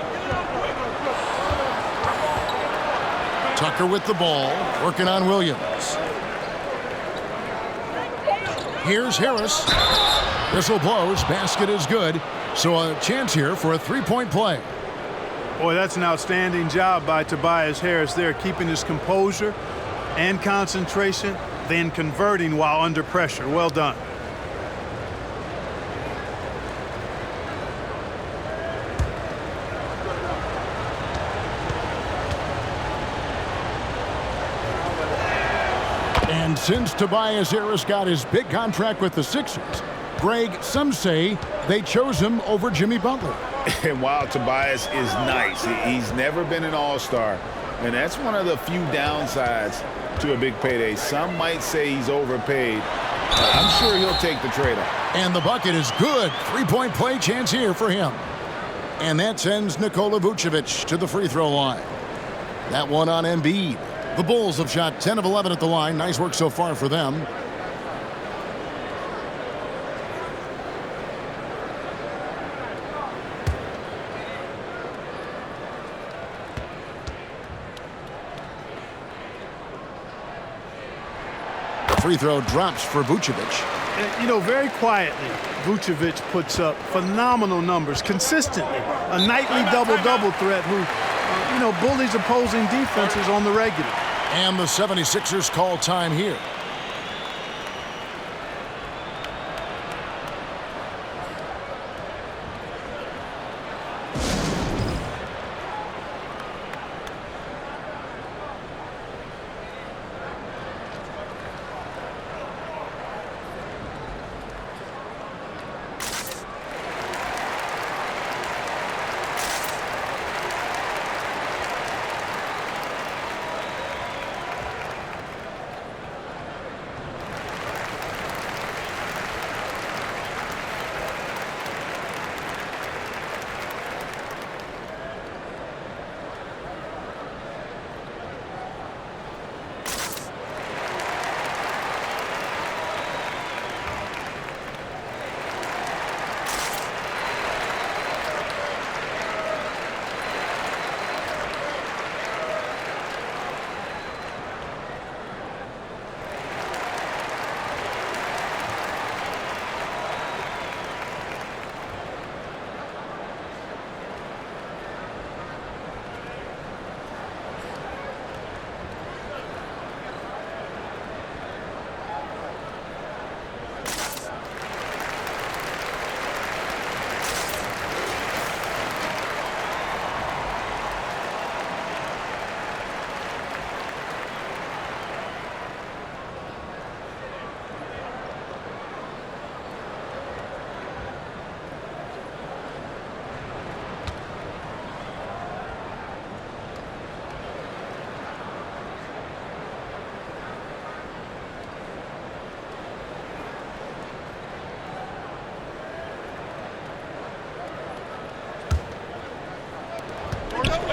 Tucker with the ball, working on Williams. Here's Harris. Whistle blows, basket is good. So a chance here for a three-point play. Boy, that's an outstanding job by Tobias Harris there, keeping his composure and concentration, then converting while under pressure. Well done. And since Tobias Harris got his big contract with the Sixers, Greg, some say they chose him over Jimmy Butler. And while Tobias is nice, he's never been an all-star. And that's one of the few downsides to a big payday. Some might say he's overpaid. I'm sure he'll take the trade-off. And the bucket is good. Three-point play chance here for him. And that sends Nikola Vucevic to the free throw line. That one on Embiid. The Bulls have shot 10 of 11 at the line. Nice work so far for them. Free throw drops for Vucevic. You know, very quietly, Vucevic puts up phenomenal numbers consistently. A nightly double-double threat who, you know, bullies opposing defenses on the regular. And the 76ers call time here.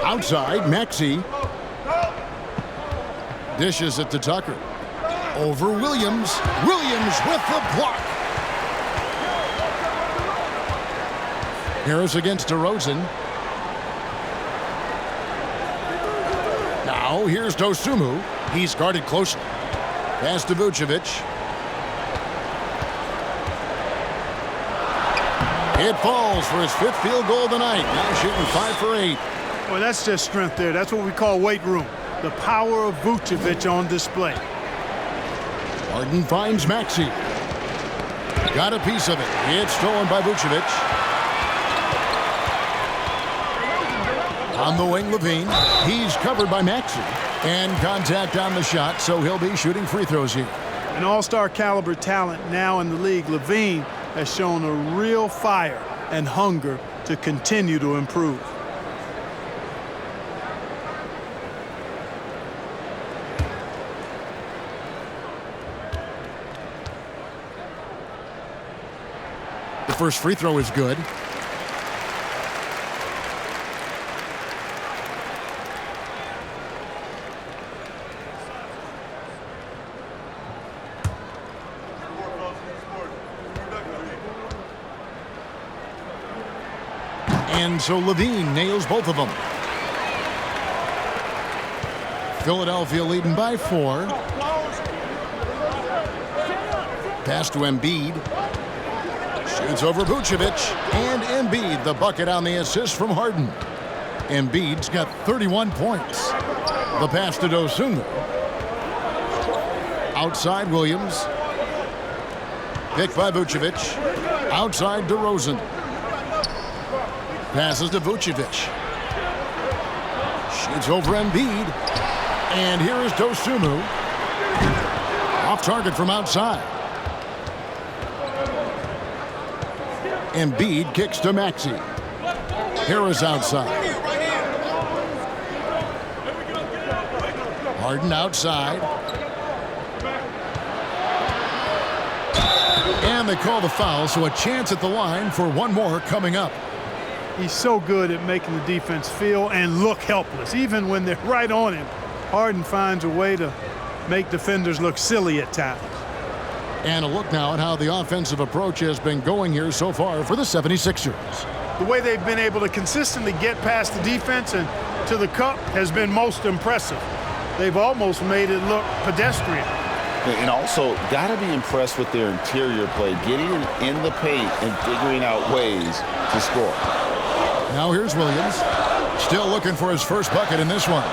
Outside, Maxey. Dishes it to Tucker. Over Williams. Williams with the block. Harris against DeRozan. Now here's Dosunmu. He's guarded closely. Pass to Vucevic. It falls for his 5th field goal of the night. Now shooting 5 for 8. Well, that's just strength there. That's what we call weight room. The power of Vucevic on display. Harden finds Maxey. Got a piece of it. It's stolen by Vucevic. On the wing, Levine. He's covered by Maxey. And contact on the shot, so he'll be shooting free throws here. An all-star caliber talent now in the league, LaVine has shown a real fire and hunger to continue to improve. The first free throw is good. And so LaVine nails both of them. Philadelphia leading by 4. Pass to Embiid. Shoots over Vucevic. And Embiid, the bucket on the assist from Harden. Embiid's got 31 points. The pass to Dosunmu. Outside Williams. Picked by Vucevic. Outside DeRozan. Passes to Vucevic. Shoots over Embiid. And here is Dosunmu. Off target from outside. Embiid kicks to Maxey. Harris outside. Harden outside. And they call the foul, so a chance at the line for one more coming up. He's so good at making the defense feel and look helpless. Even when they're right on him, Harden finds a way to make defenders look silly at times. And a look now at how the offensive approach has been going here so far for the 76ers. The way they've been able to consistently get past the defense and to the cup has been most impressive. They've almost made it look pedestrian. And also, got to be impressed with their interior play, getting in the paint and figuring out ways to score. Now here's Williams. Still looking for his first bucket in this one.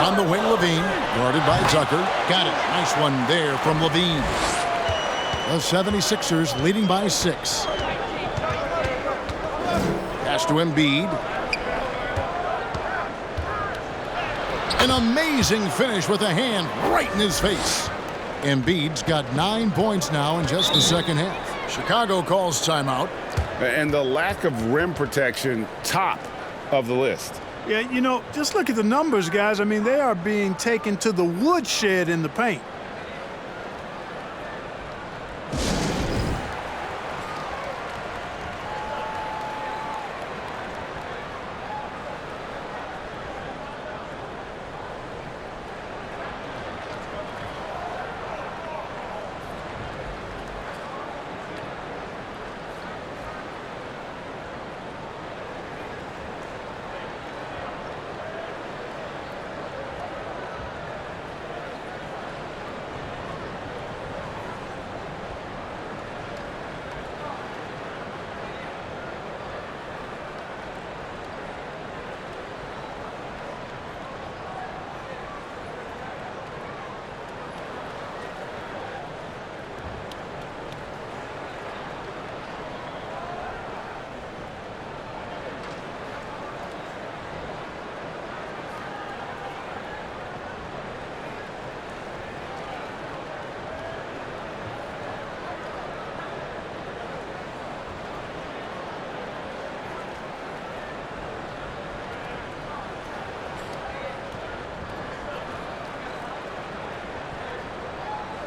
On the wing, LaVine, guarded by Tucker. Got it. Nice one there from LaVine. The 76ers leading by 6. Pass to Embiid. An amazing finish with a hand right in his face. Embiid's got 9 points now in just the second half. Chicago calls timeout. And the lack of rim protection, top of the list. Yeah, you know, just look at the numbers, guys. I mean, they are being taken to the woodshed in the paint.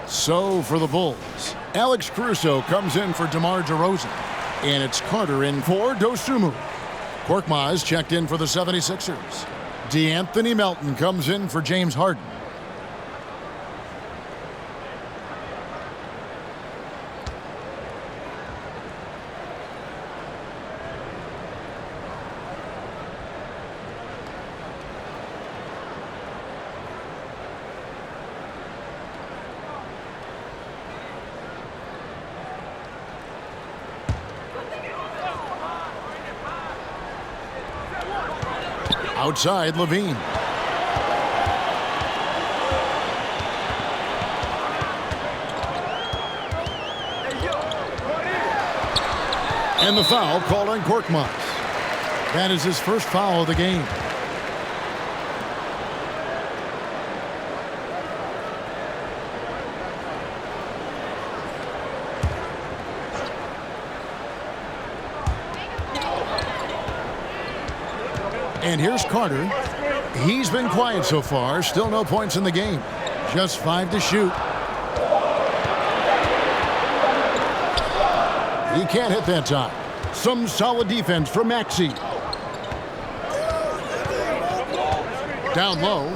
So for the Bulls, Alex Caruso comes in for DeMar DeRozan. And it's Carter in for Dosunmu. Korkmaz checked in for the 76ers. D'Anthony Melton comes in for James Harden. Outside, LaVine. And the foul called on Korkmaz. That is his first foul of the game. And here's Carter. He's been quiet so far. Still no points in the game. Just 5 to shoot. He can't hit that time. Some solid defense from Maxey. Down low.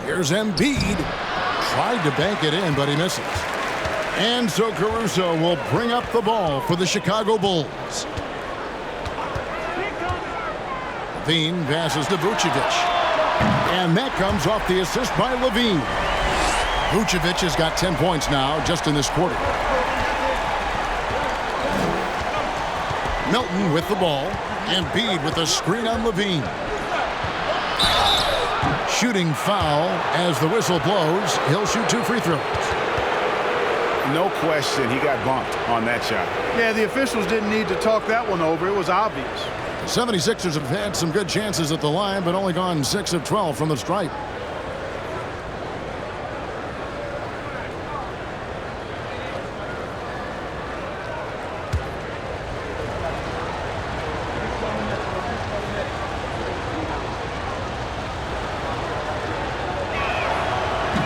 Here's Embiid. Tried to bank it in, but he misses. And so Caruso will bring up the ball for the Chicago Bulls. Levine passes to Vucevic. And that comes off the assist by Levine. Vucevic has got 10 points now just in this quarter. Milton with the ball. Embiid with a screen on Levine. Shooting foul as the whistle blows. He'll shoot 2 free throws. No question, he got bumped on that shot. Yeah, the officials didn't need to talk that one over. It was obvious. The 76ers have had some good chances at the line, but only gone 6 of 12 from the stripe.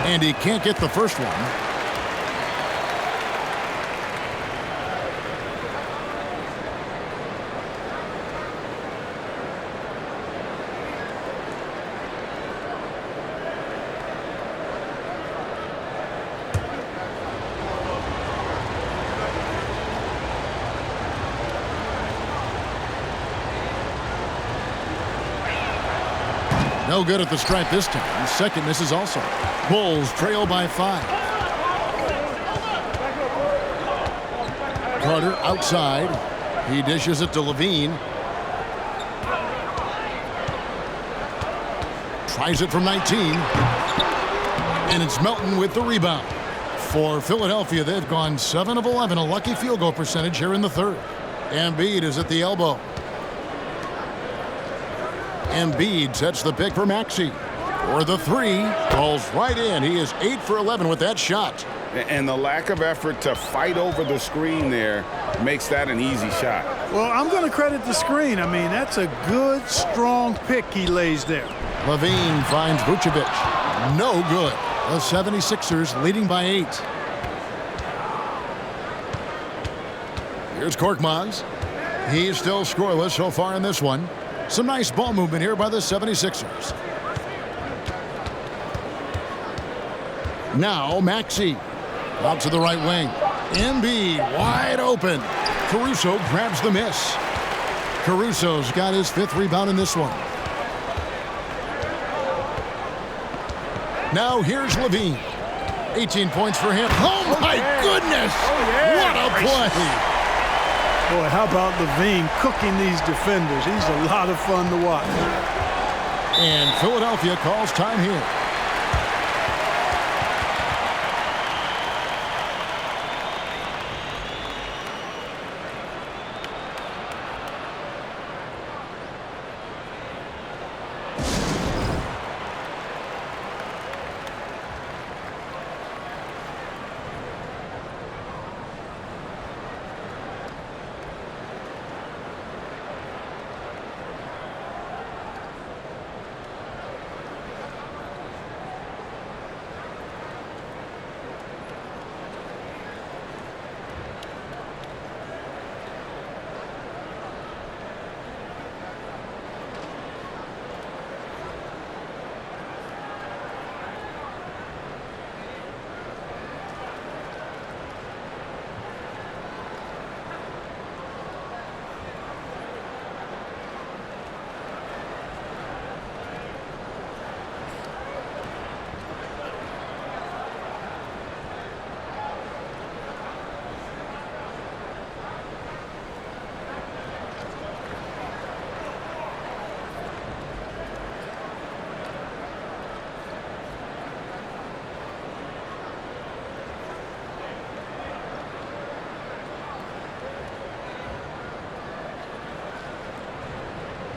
And he can't get the first one. No good at the stripe this time. Second misses also. Bulls trail by 5. Carter outside. He dishes it to Levine. Tries it from 19. And it's Melton with the rebound. For Philadelphia, they've gone 7 of 11, a lucky field goal percentage here in the third. Embiid is at the elbow. Embiid sets the pick for Maxey. For the 3, falls right in. He is 8 for 11 with that shot. And the lack of effort to fight over the screen there makes that an easy shot. Well, I'm going to credit the screen. I mean, that's a good, strong pick he lays there. Levine finds Vucevic. No good. The 76ers leading by 8. Here's Korkmaz. He's still scoreless so far in this one. Some nice ball movement here by the 76ers. Now Maxey out to the right wing. Embiid wide open. Caruso grabs the miss. Caruso's got his 5th rebound in this one. Now here's Levine. 18 points for him. Oh my goodness! What a play! Boy, how about Levine cooking these defenders? He's a lot of fun to watch. And Philadelphia calls time here.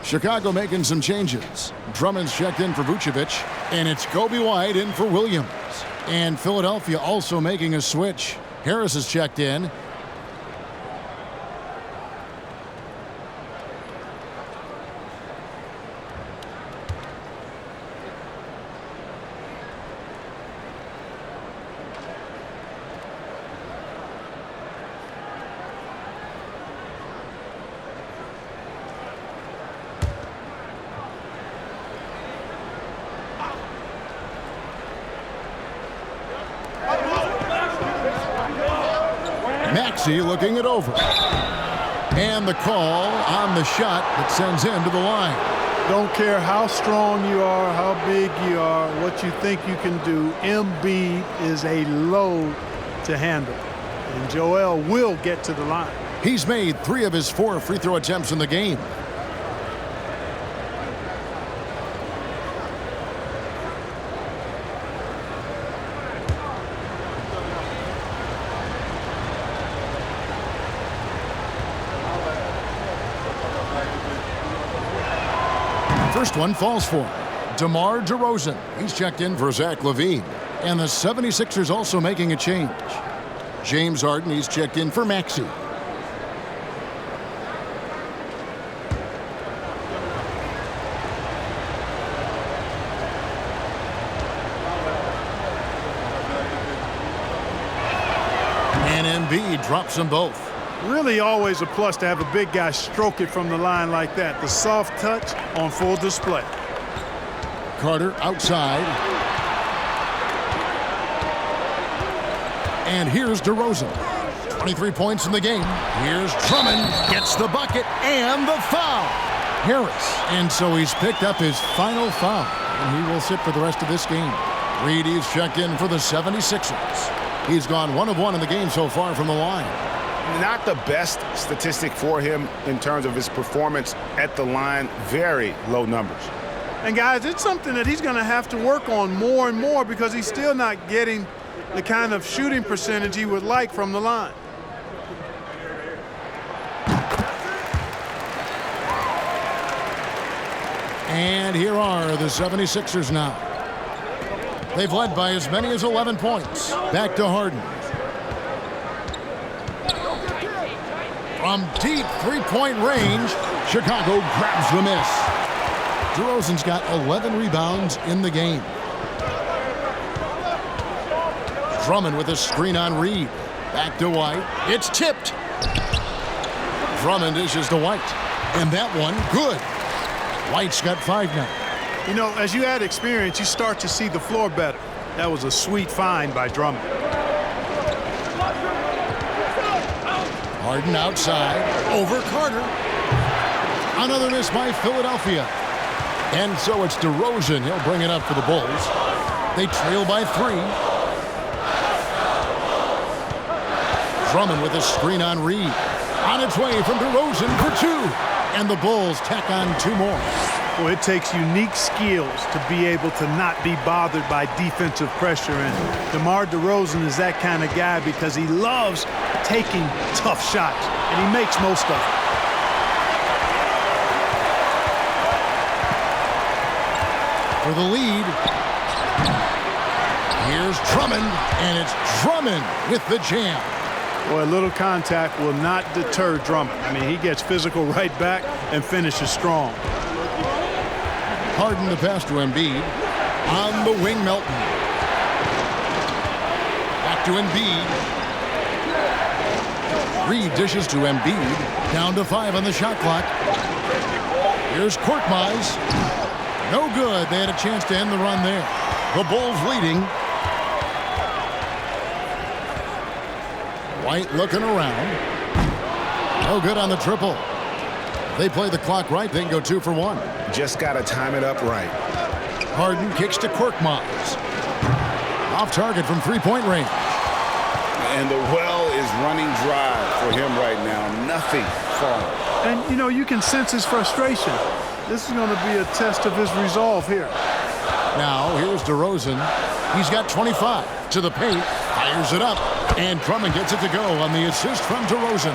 Chicago making some changes. Drummond's checked in for Vucevic, and it's Kobe White in for Williams. And Philadelphia also making a switch. Harris is checked in. Maxey looking it over. And the call on the shot that sends him to the line. Don't care how strong you are, how big you are, what you think you can do, Embiid is a load to handle. And Joel will get to the line. He's made 3 of his 4 free throw attempts in the game. First one falls for DeMar DeRozan. He's checked in for Zach LaVine. And the 76ers also making a change. James Harden, he's checked in for Maxey. And Embiid drops them both. Really always a plus to have a big guy stroke it from the line like that. The soft touch on full display. Carter outside. And here's DeRozan. 23 points in the game. Here's Drummond. Gets the bucket and the foul. Harris. And so he's picked up his final foul. And he will sit for the rest of this game. Reed, he's checked in for the 76ers. He's gone 1 of 1 in the game so far from the line. Not the best statistic for him in terms of his performance at the line. Very low numbers. And guys, it's something that he's going to have to work on more and more because he's still not getting the kind of shooting percentage he would like from the line. And here are the 76ers now. They've led by as many as 11 points. Back to Harden. From deep three-point range, Chicago grabs the miss. DeRozan's got 11 rebounds in the game. Drummond with a screen on Reed. Back to White. It's tipped. Drummond dishes to White. And that one, good. White's got 5 now. You know, as you add experience, you start to see the floor better. That was a sweet find by Drummond. Harden outside, over Carter. Another miss by Philadelphia. And so it's DeRozan. He'll bring it up for the Bulls. They trail by 3. Drummond with a screen on Reed. On its way from DeRozan for 2. And the Bulls tack on 2 more. Well, it takes unique skills to be able to not be bothered by defensive pressure. And DeMar DeRozan is that kind of guy because he loves taking tough shots, and he makes most of them. For the lead, here's Drummond, and it's Drummond with the jam. Boy, a little contact will not deter Drummond. I mean, he gets physical right back and finishes strong. Harden the pass to Embiid. On the wing, Melton. Back to Embiid. Reed dishes to Embiid. Down to 5 on the shot clock. Here's Korkmaz. No good. They had a chance to end the run there. The Bulls leading. White looking around. No good on the triple. If they play the clock right, they can go 2 for 1. Just got to time it up right. Harden kicks to Korkmaz. Off target from 3-point range. And the well is running dry for him right now. Nothing falling. And, you know, you can sense his frustration. This is going to be a test of his resolve here. Now, here's DeRozan. He's got 25 to the paint. Fires it up. And Drummond gets it to go on the assist from DeRozan.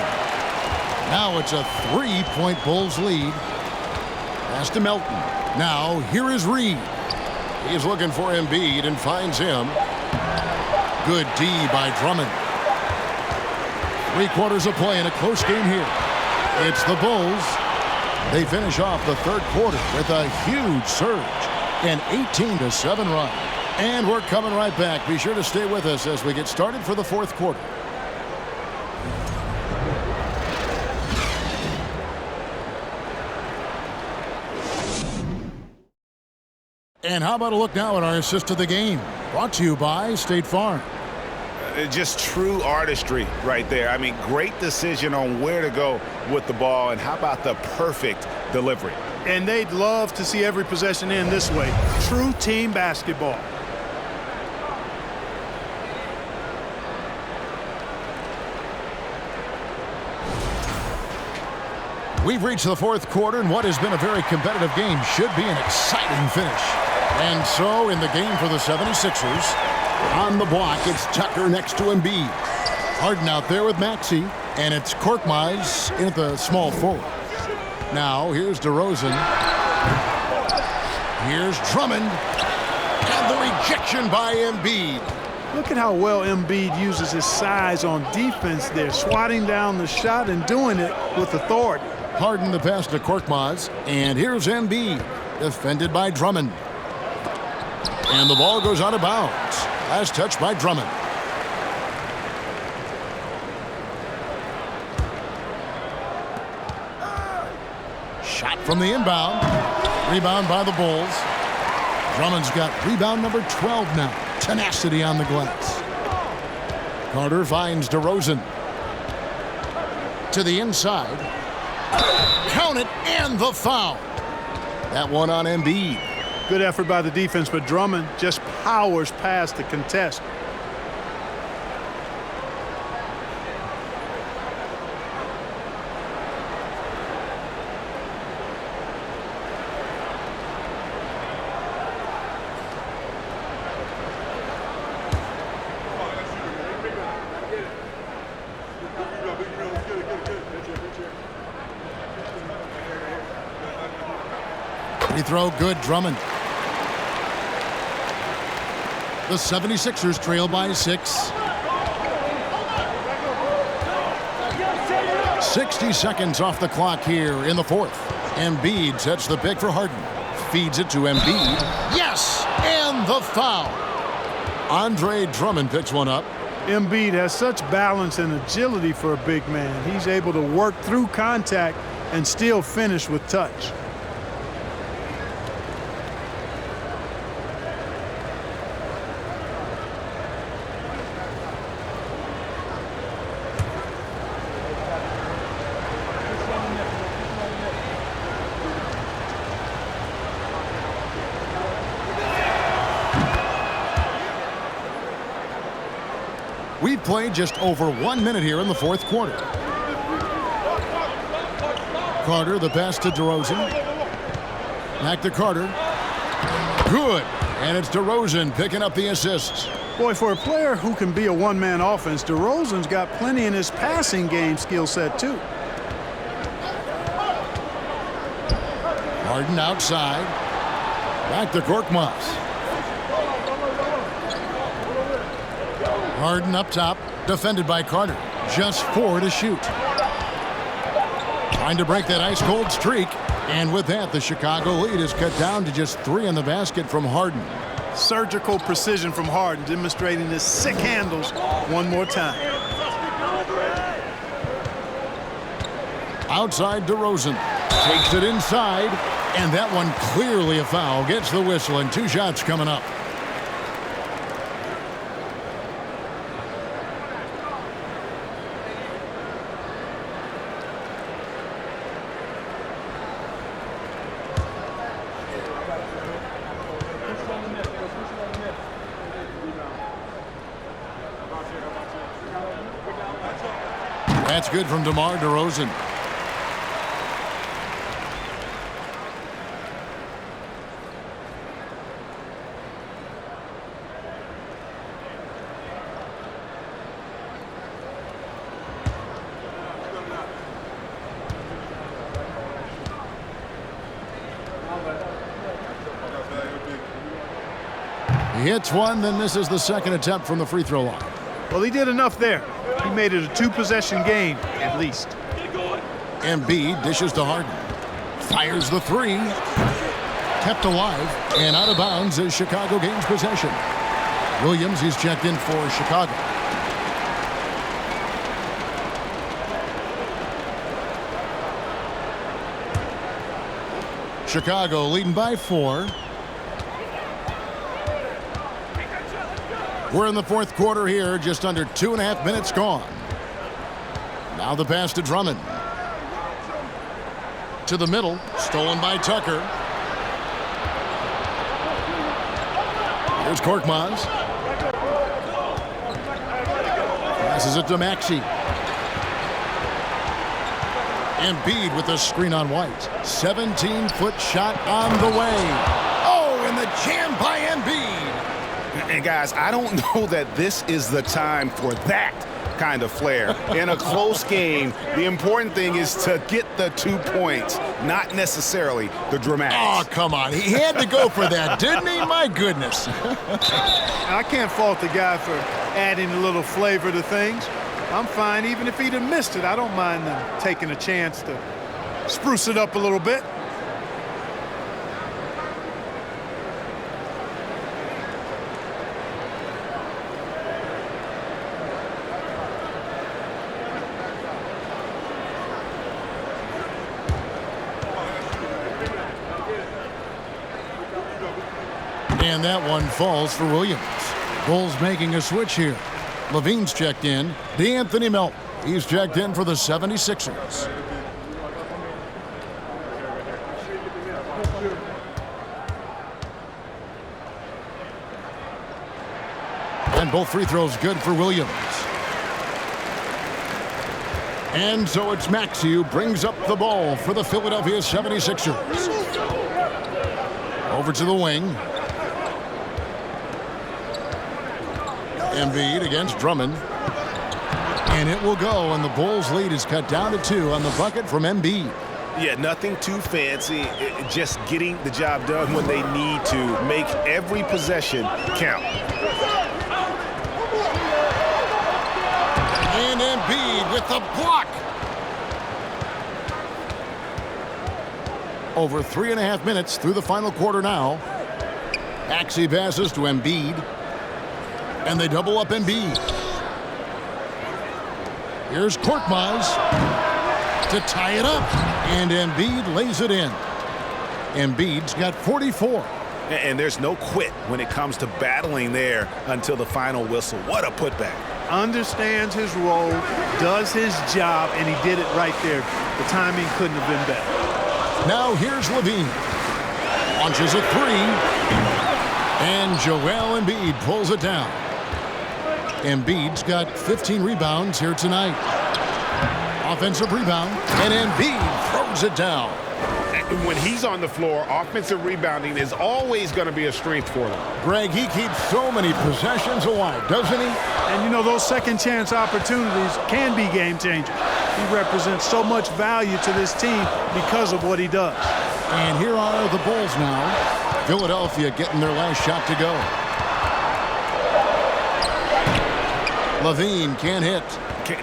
Now it's a 3-point Bulls lead. Pass to Melton. Now, here is Reed. He's looking for Embiid and finds him. Good D by Drummond. 3/4 of play in a close game here. It's the Bulls. They finish off the 3rd quarter with a huge surge. An 18-7 run. And we're coming right back. Be sure to stay with us as we get started for the 4th quarter. And how about a look now at our assist of the game? Brought to you by State Farm. just true artistry right there. I mean, great decision on where to go with the ball, and how about the perfect delivery? And they'd love to see every possession end this way. True team basketball. We've reached the fourth quarter, and what has been a very competitive game should be an exciting finish. And so, in the game for the 76ers, on the block, it's Tucker next to Embiid. Harden out there with Maxey, and it's Korkmaz in at the small forward. Now, here's DeRozan. Here's Drummond. And the rejection by Embiid. Look at how well Embiid uses his size on defense there, swatting down the shot and doing it with authority. Harden the pass to Korkmaz, and here's Embiid, defended by Drummond. And the ball goes out of bounds. Last touch by Drummond. Shot from the inbound. Rebound by the Bulls. Drummond's got rebound number 12 now. Tenacity on the glass. Carter finds DeRozan. To the inside. Count it, and the foul. That one on Embiid. Good effort by the defense, but Drummond just powers past the contest. Free throw good, Drummond. The 76ers trail by 6. 60 seconds off the clock here in the fourth. Embiid sets the pick for Harden. Feeds it to Embiid. Yes! And the foul. Andre Drummond picks one up. Embiid has such balance and agility for a big man. He's able to work through contact and still finish with touch. We've played just over 1 minute here in the fourth quarter. Carter, the pass to DeRozan. Back to Carter. Good. And it's DeRozan picking up the assists. Boy, for a player who can be a one-man offense, DeRozan's got plenty in his passing game skill set, too. Harden outside. Back to Korkmaz. Harden up top, defended by Carter. Just 4 to shoot. Trying to break that ice-cold streak. And with that, the Chicago lead is cut down to just 3 in the basket from Harden. Surgical precision from Harden, demonstrating his sick handles one more time. Outside DeRozan. Takes it inside. And that one clearly a foul. Gets the whistle, and 2 shots coming up. That's good from DeMar DeRozan. He hits one, then misses the second attempt from the free throw line. Well, he did enough there. He made it a 2-possession game, at least. Embiid dishes to Harden. Fires the 3. Kept alive and out of bounds as Chicago gains possession. Williams is checked in for Chicago. Chicago leading by 4. We're in the fourth quarter here, just under 2.5 minutes gone. Now the pass to Drummond. To the middle, stolen by Tucker. Here's Korkmaz. Passes it to Maxey. Embiid with the screen on White. 17-foot shot on the way. Oh, and the jam by Embiid. And guys, I don't know that this is the time for that kind of flair. In a close game, the important thing is to get the 2 points, not necessarily the dramatics. Oh, come on. He had to go for that, didn't he? My goodness. I can't fault the guy for adding a little flavor to things. I'm fine. Even if he'd have missed it, I don't mind them taking a chance to spruce it up a little bit. And that one falls for Williams. Bulls making a switch here. Levine's checked in. DeAnthony Melton. He's checked in for the 76ers. And both free throws good for Williams. And so it's Maxey who brings up the ball for the Philadelphia 76ers. Over to the wing. Embiid against Drummond. And it will go, and the Bulls' lead is cut down to 2 on the bucket from Embiid. Yeah, nothing too fancy. Just getting the job done when they need to. Make every possession count. And Embiid with the block. Over 3.5 minutes through the final quarter now. Maxey passes to Embiid. And they double up Embiid. Here's Korkmaz to tie it up. And Embiid lays it in. Embiid's got 44. And there's no quit when it comes to battling there until the final whistle. What a putback. Understands his role, does his job, and he did it right there. The timing couldn't have been better. Now here's Levine. Launches a 3. And Joel Embiid pulls it down. Embiid's got 15 rebounds here tonight. Offensive rebound, and Embiid throws it down. When he's on the floor, offensive rebounding is always going to be a strength for them. Greg, he keeps so many possessions alive, doesn't he? And, you know, those second-chance opportunities can be game-changers. He represents so much value to this team because of what he does. And here are the Bulls now. Philadelphia getting their last shot to go. Levine can't hit.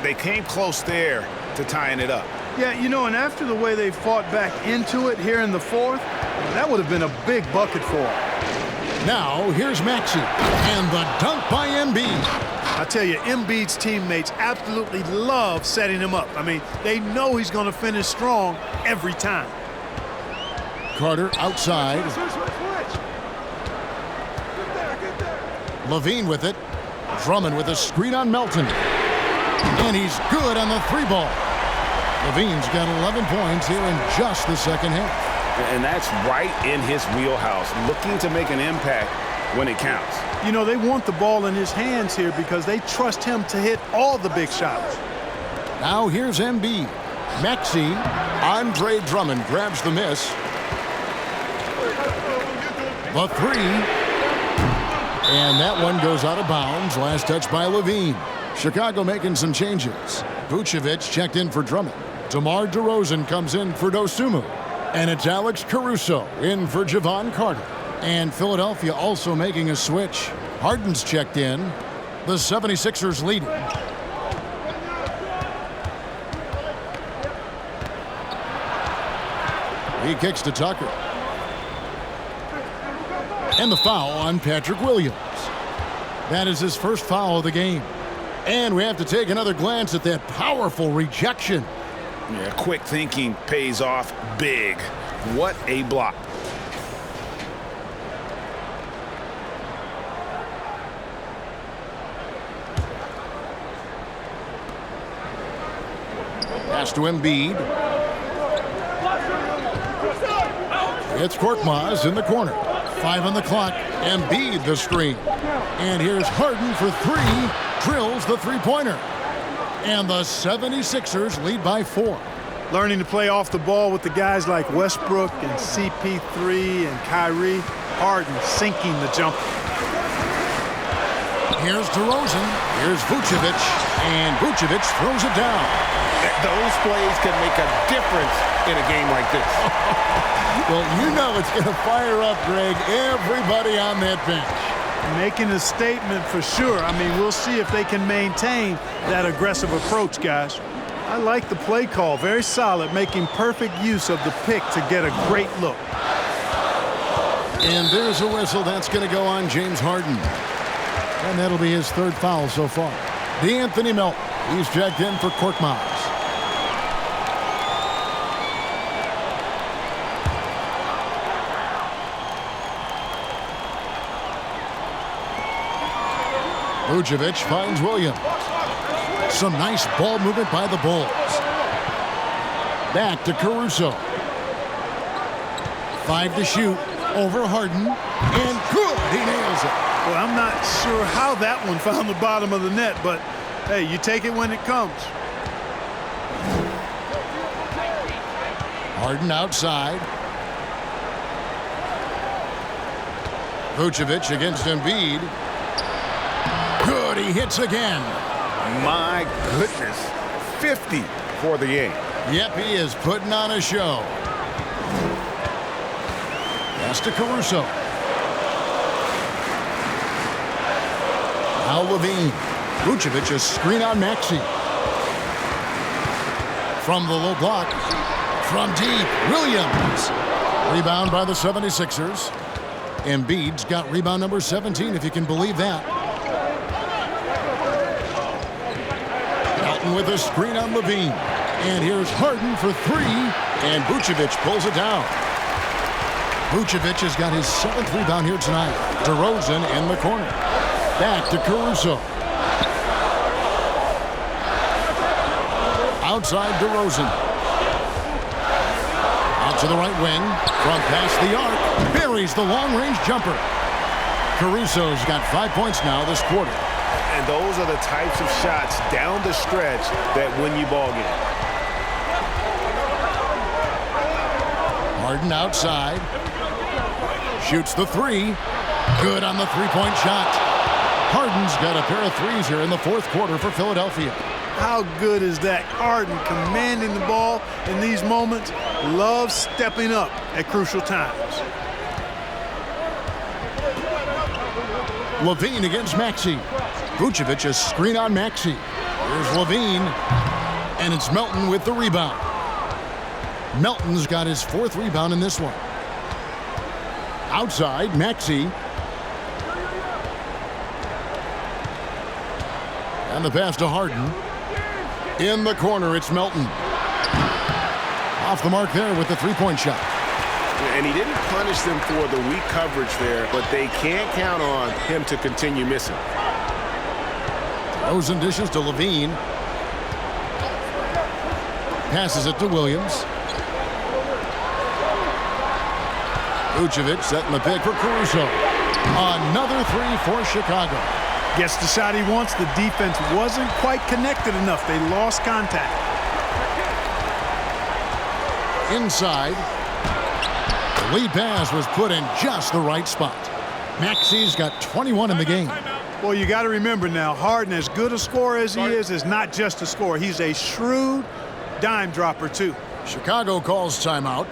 They came close there to tying it up. Yeah, you know, and after the way they fought back into it here in the fourth, that would have been a big bucket for him. Now, here's Maxey. And the dunk by Embiid. I tell you, Embiid's teammates absolutely love setting him up. I mean, they know he's going to finish strong every time. Carter outside. Levine with it. Drummond with a screen on Melton. And he's good on the 3-ball. Levine's got 11 points here in just the second half. And that's right in his wheelhouse, looking to make an impact when it counts. You know, they want the ball in his hands here because they trust him to hit all the big shots. Now here's Embiid. Maxey. Andre Drummond grabs the miss. The 3. And that one goes out of bounds. Last touch by Levine. Chicago making some changes. Vucevic checked in for Drummond. DeMar DeRozan comes in for Dosunmu. And it's Alex Caruso in for Javon Carter. And Philadelphia also making a switch. Harden's checked in. The 76ers leading. He kicks to Tucker. And the foul on Patrick Williams. That is his first foul of the game. And we have to take another glance at that powerful rejection. Yeah, quick thinking pays off big. What a block. Pass to Embiid. It's Korkmaz in the corner. 5 on the clock. Embiid the screen. And here's Harden for 3. Drills the three-pointer. And the 76ers lead by 4. Learning to play off the ball with the guys like Westbrook and CP3 and Kyrie. Harden sinking the jumper. Here's DeRozan. Here's Vucevic. And Vucevic throws it down. Those plays can make a difference in a game like this. Well, you know it's going to fire up, Greg, everybody on that bench. Making a statement for sure. I mean, we'll see if they can maintain that aggressive approach, guys. I like the play call. Very solid, making perfect use of the pick to get a great look. And there's a whistle. That's going to go on James Harden. And that'll be his 3rd foul so far. DeAnthony Melton. He's checked in for Korkmaz. Vucevic finds Williams. Some nice ball movement by the Bulls. Back to Caruso. 5 to shoot. Over Harden. And good. He nails it. Well, I'm not sure how that one found the bottom of the net, but hey, you take it when it comes. Harden outside. Vucevic against Embiid. Good, he hits again. My goodness. 50 for the game. Yep, he is putting on a show. Pass to Caruso. Now Levine. Vucevic a screen on Maxey. From the low block. From deep, Williams. Rebound by the 76ers. Embiid's got rebound number 17, if you can believe that. Melton with a screen on Levine. And here's Harden for 3. And Vucevic pulls it down. Vucevic has got his 7th rebound here tonight. DeRozan in the corner. Back to Caruso. Outside DeRozan. Out to the right wing. From past the arc. Buries the long-range jumper. Caruso's got 5 points now this quarter. And those are the types of shots down the stretch that win you ball games. Harden outside. Shoots the 3. Good on the three-point shot. Harden's got a pair of 3s here in the 4th quarter for Philadelphia. How good is that? Harden commanding the ball in these moments. Loves stepping up at crucial times. Levine against Maxey. Vucevic a screen on Maxey. Here's Levine. And it's Melton with the rebound. Melton's got his 4th rebound in this one. Outside, Maxey. And the pass to Harden. In the corner, it's Melton. Off the mark there with the three-point shot. And he didn't punish them for the weak coverage there, but they can't count on him to continue missing. Throws and dishes to Levine. Passes it to Williams. Vucevic setting the pick for Caruso. Another 3 for Chicago. Gets the shot he wants. The defense wasn't quite connected enough. They lost contact. Inside. The lead pass was put in just the right spot. Maxey's got 21 in the game. Well, you got to remember now, Harden, as good a scorer as he is not just a scorer. He's a shrewd dime dropper, too. Chicago calls timeout.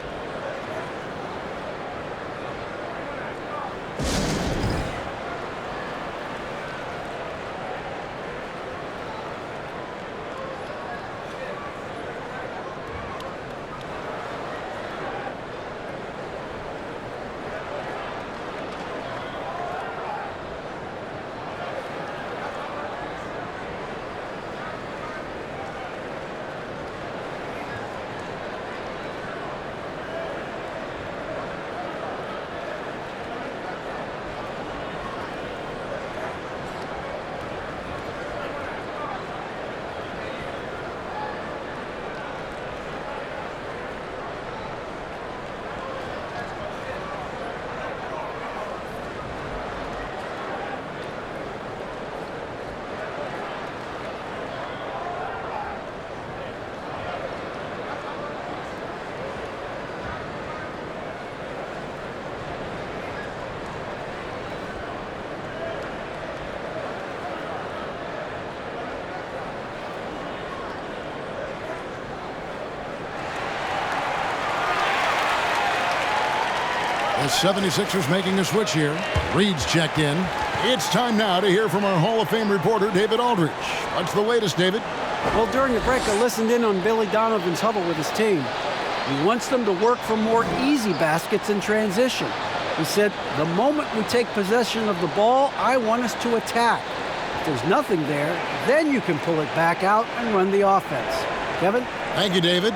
The 76ers making a switch here. Reed's checked in. It's time now to hear from our Hall of Fame reporter, David Aldridge. What's the latest, David? Well, during the break, I listened in on Billy Donovan's huddle with his team. He wants them to work for more easy baskets in transition. He said, the moment we take possession of the ball, I want us to attack. If there's nothing there, then you can pull it back out and run the offense. Kevin? Thank you, David.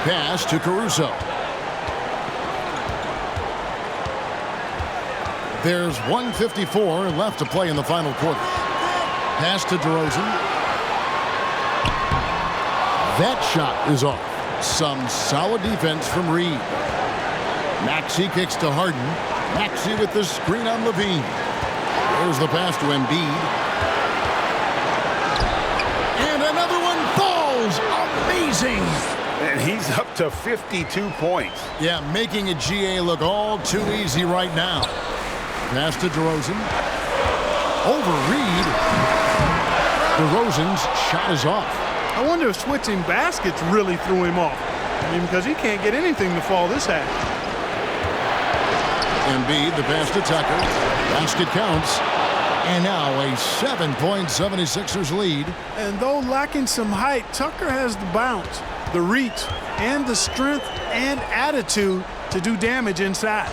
Pass to Caruso. There's 1:54 left to play in the final quarter. Pass to DeRozan. That shot is off. Some solid defense from Reed. Maxey kicks to Harden. Maxey with the screen on Levine. There's the pass to Embiid. And another one falls. Amazing. And he's up to 52 points. Yeah, making a GA look all too easy right now. Pass to DeRozan. Over Reed. DeRozan's shot is off. I wonder if switching baskets really threw him off. I mean, because he can't get anything to fall this half. Embiid, the pass to Tucker. Basket counts. And now a 7-point 76ers lead. And though lacking some height, Tucker has the bounce, the reach, and the strength and attitude to do damage inside.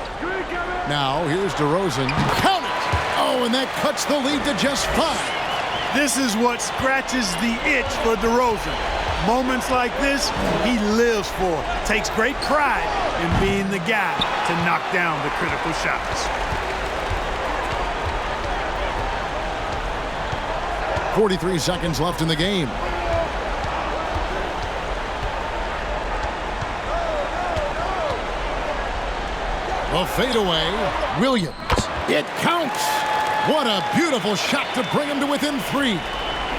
Now here's DeRozan. Count it! Oh, and that cuts the lead to just 5. This is what scratches the itch for DeRozan. Moments like this, he lives for. Takes great pride in being the guy to knock down the critical shots. 43 seconds left in the game. The fadeaway, Williams. It counts. What a beautiful shot to bring him to within 3.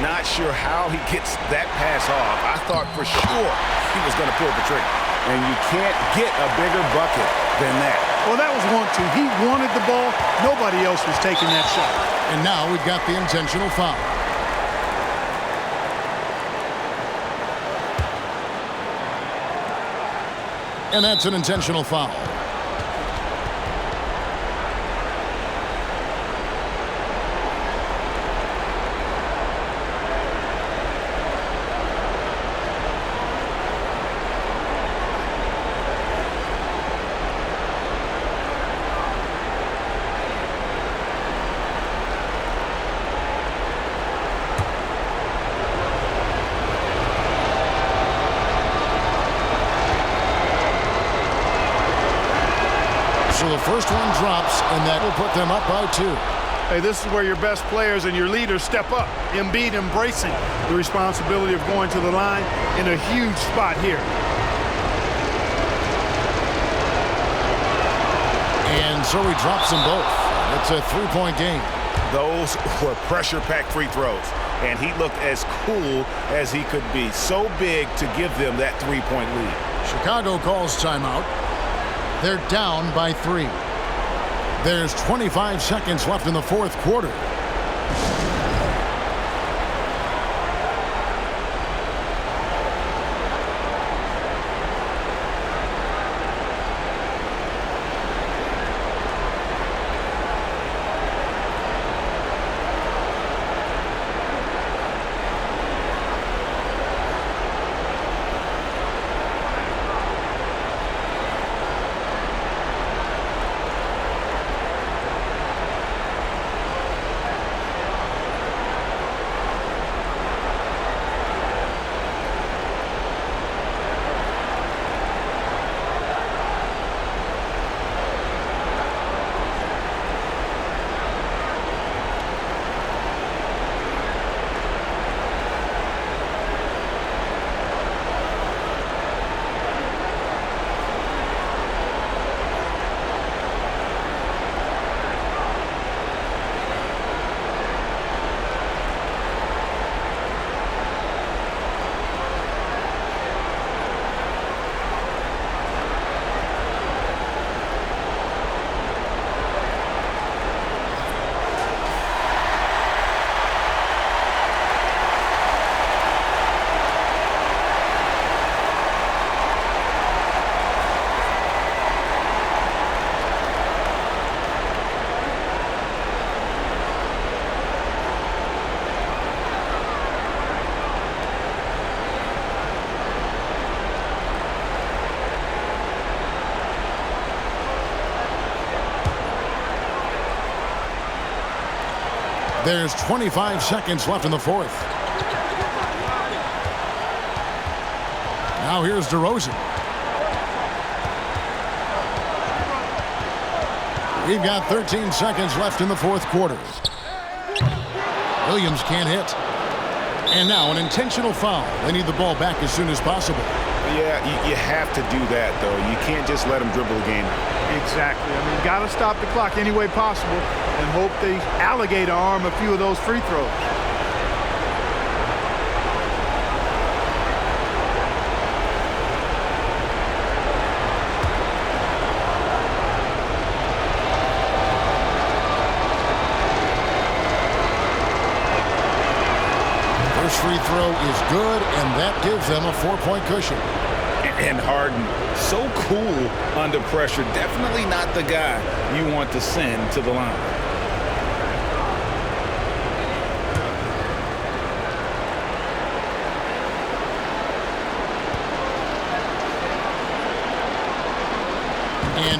Not sure how he gets that pass off. I thought for sure he was going to pull the trigger. And you can't get a bigger bucket than that. Well, that was 1-2. He wanted the ball. Nobody else was taking that shot. And now we've got the intentional foul. And that's an intentional foul. So the first one drops, and that will put them up by 2. Hey, this is where your best players and your leaders step up. Embiid embracing the responsibility of going to the line in a huge spot here. And so he drops them both. It's a 3-point game. Those were pressure-packed free throws. And he looked as cool as he could be. So big to give them that 3-point lead. Chicago calls timeout. They're down by 3. There's 25 seconds left in the fourth quarter. There's 25 seconds left in the fourth. Now here's DeRozan. We've got 13 seconds left in the fourth quarter. Williams can't hit. And now an intentional foul. They need the ball back as soon as possible. Yeah, you have to do that, though. You can't just let them dribble the game. Exactly. I mean, you got to stop the clock any way possible and hope they alligator arm a few of those free throws. First free throw is good, and that gives them a 4-point cushion. And Harden, so cool under pressure. Definitely not the guy you want to send to the line.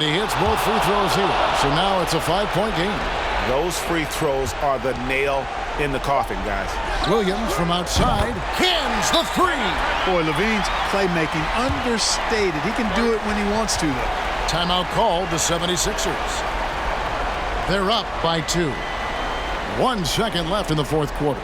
And he hits both free throws here. So now it's a 5-point game. Those free throws are the nail in the coffin, guys. Williams from outside cans the three. Boy, Levine's playmaking understated. He can do it when he wants to, though. Timeout called the 76ers. They're up by 2. 1 second left in the fourth quarter.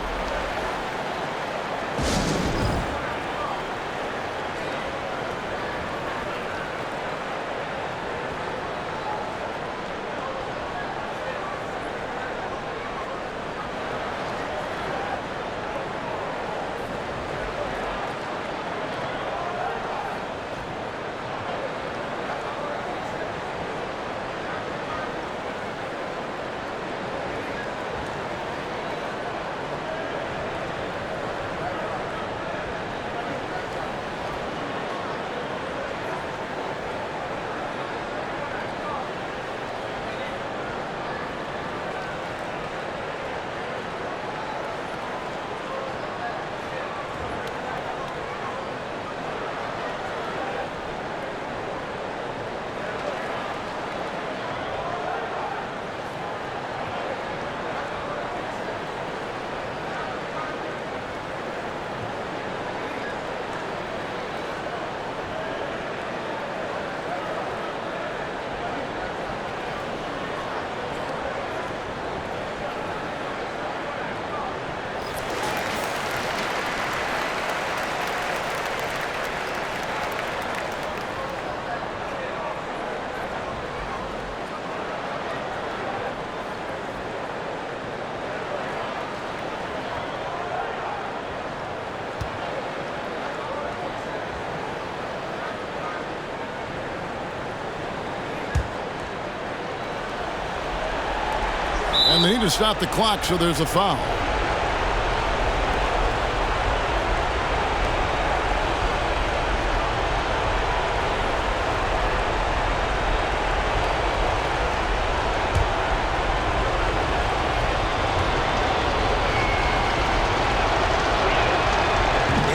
And they need to stop the clock, so there's a foul.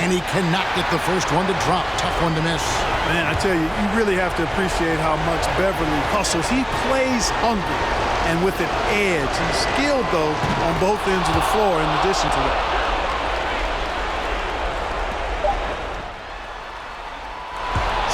And he cannot get the first one to drop. Tough one to miss. Man, I tell you, you really have to appreciate how much Beverly hustles. He plays hungry and with an edge. He's skilled, though, on both ends of the floor in addition to that.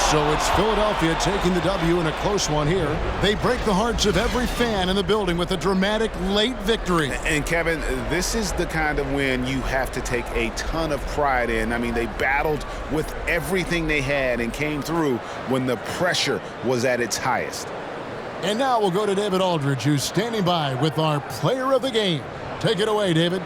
So it's Philadelphia taking the W in a close one here. They break the hearts of every fan in the building with a dramatic late victory. And Kevin, this is the kind of win you have to take a ton of pride in. I mean, they battled with everything they had and came through when the pressure was at its highest. And now we'll go to David Aldridge, who's standing by with our player of the game. Take it away, David.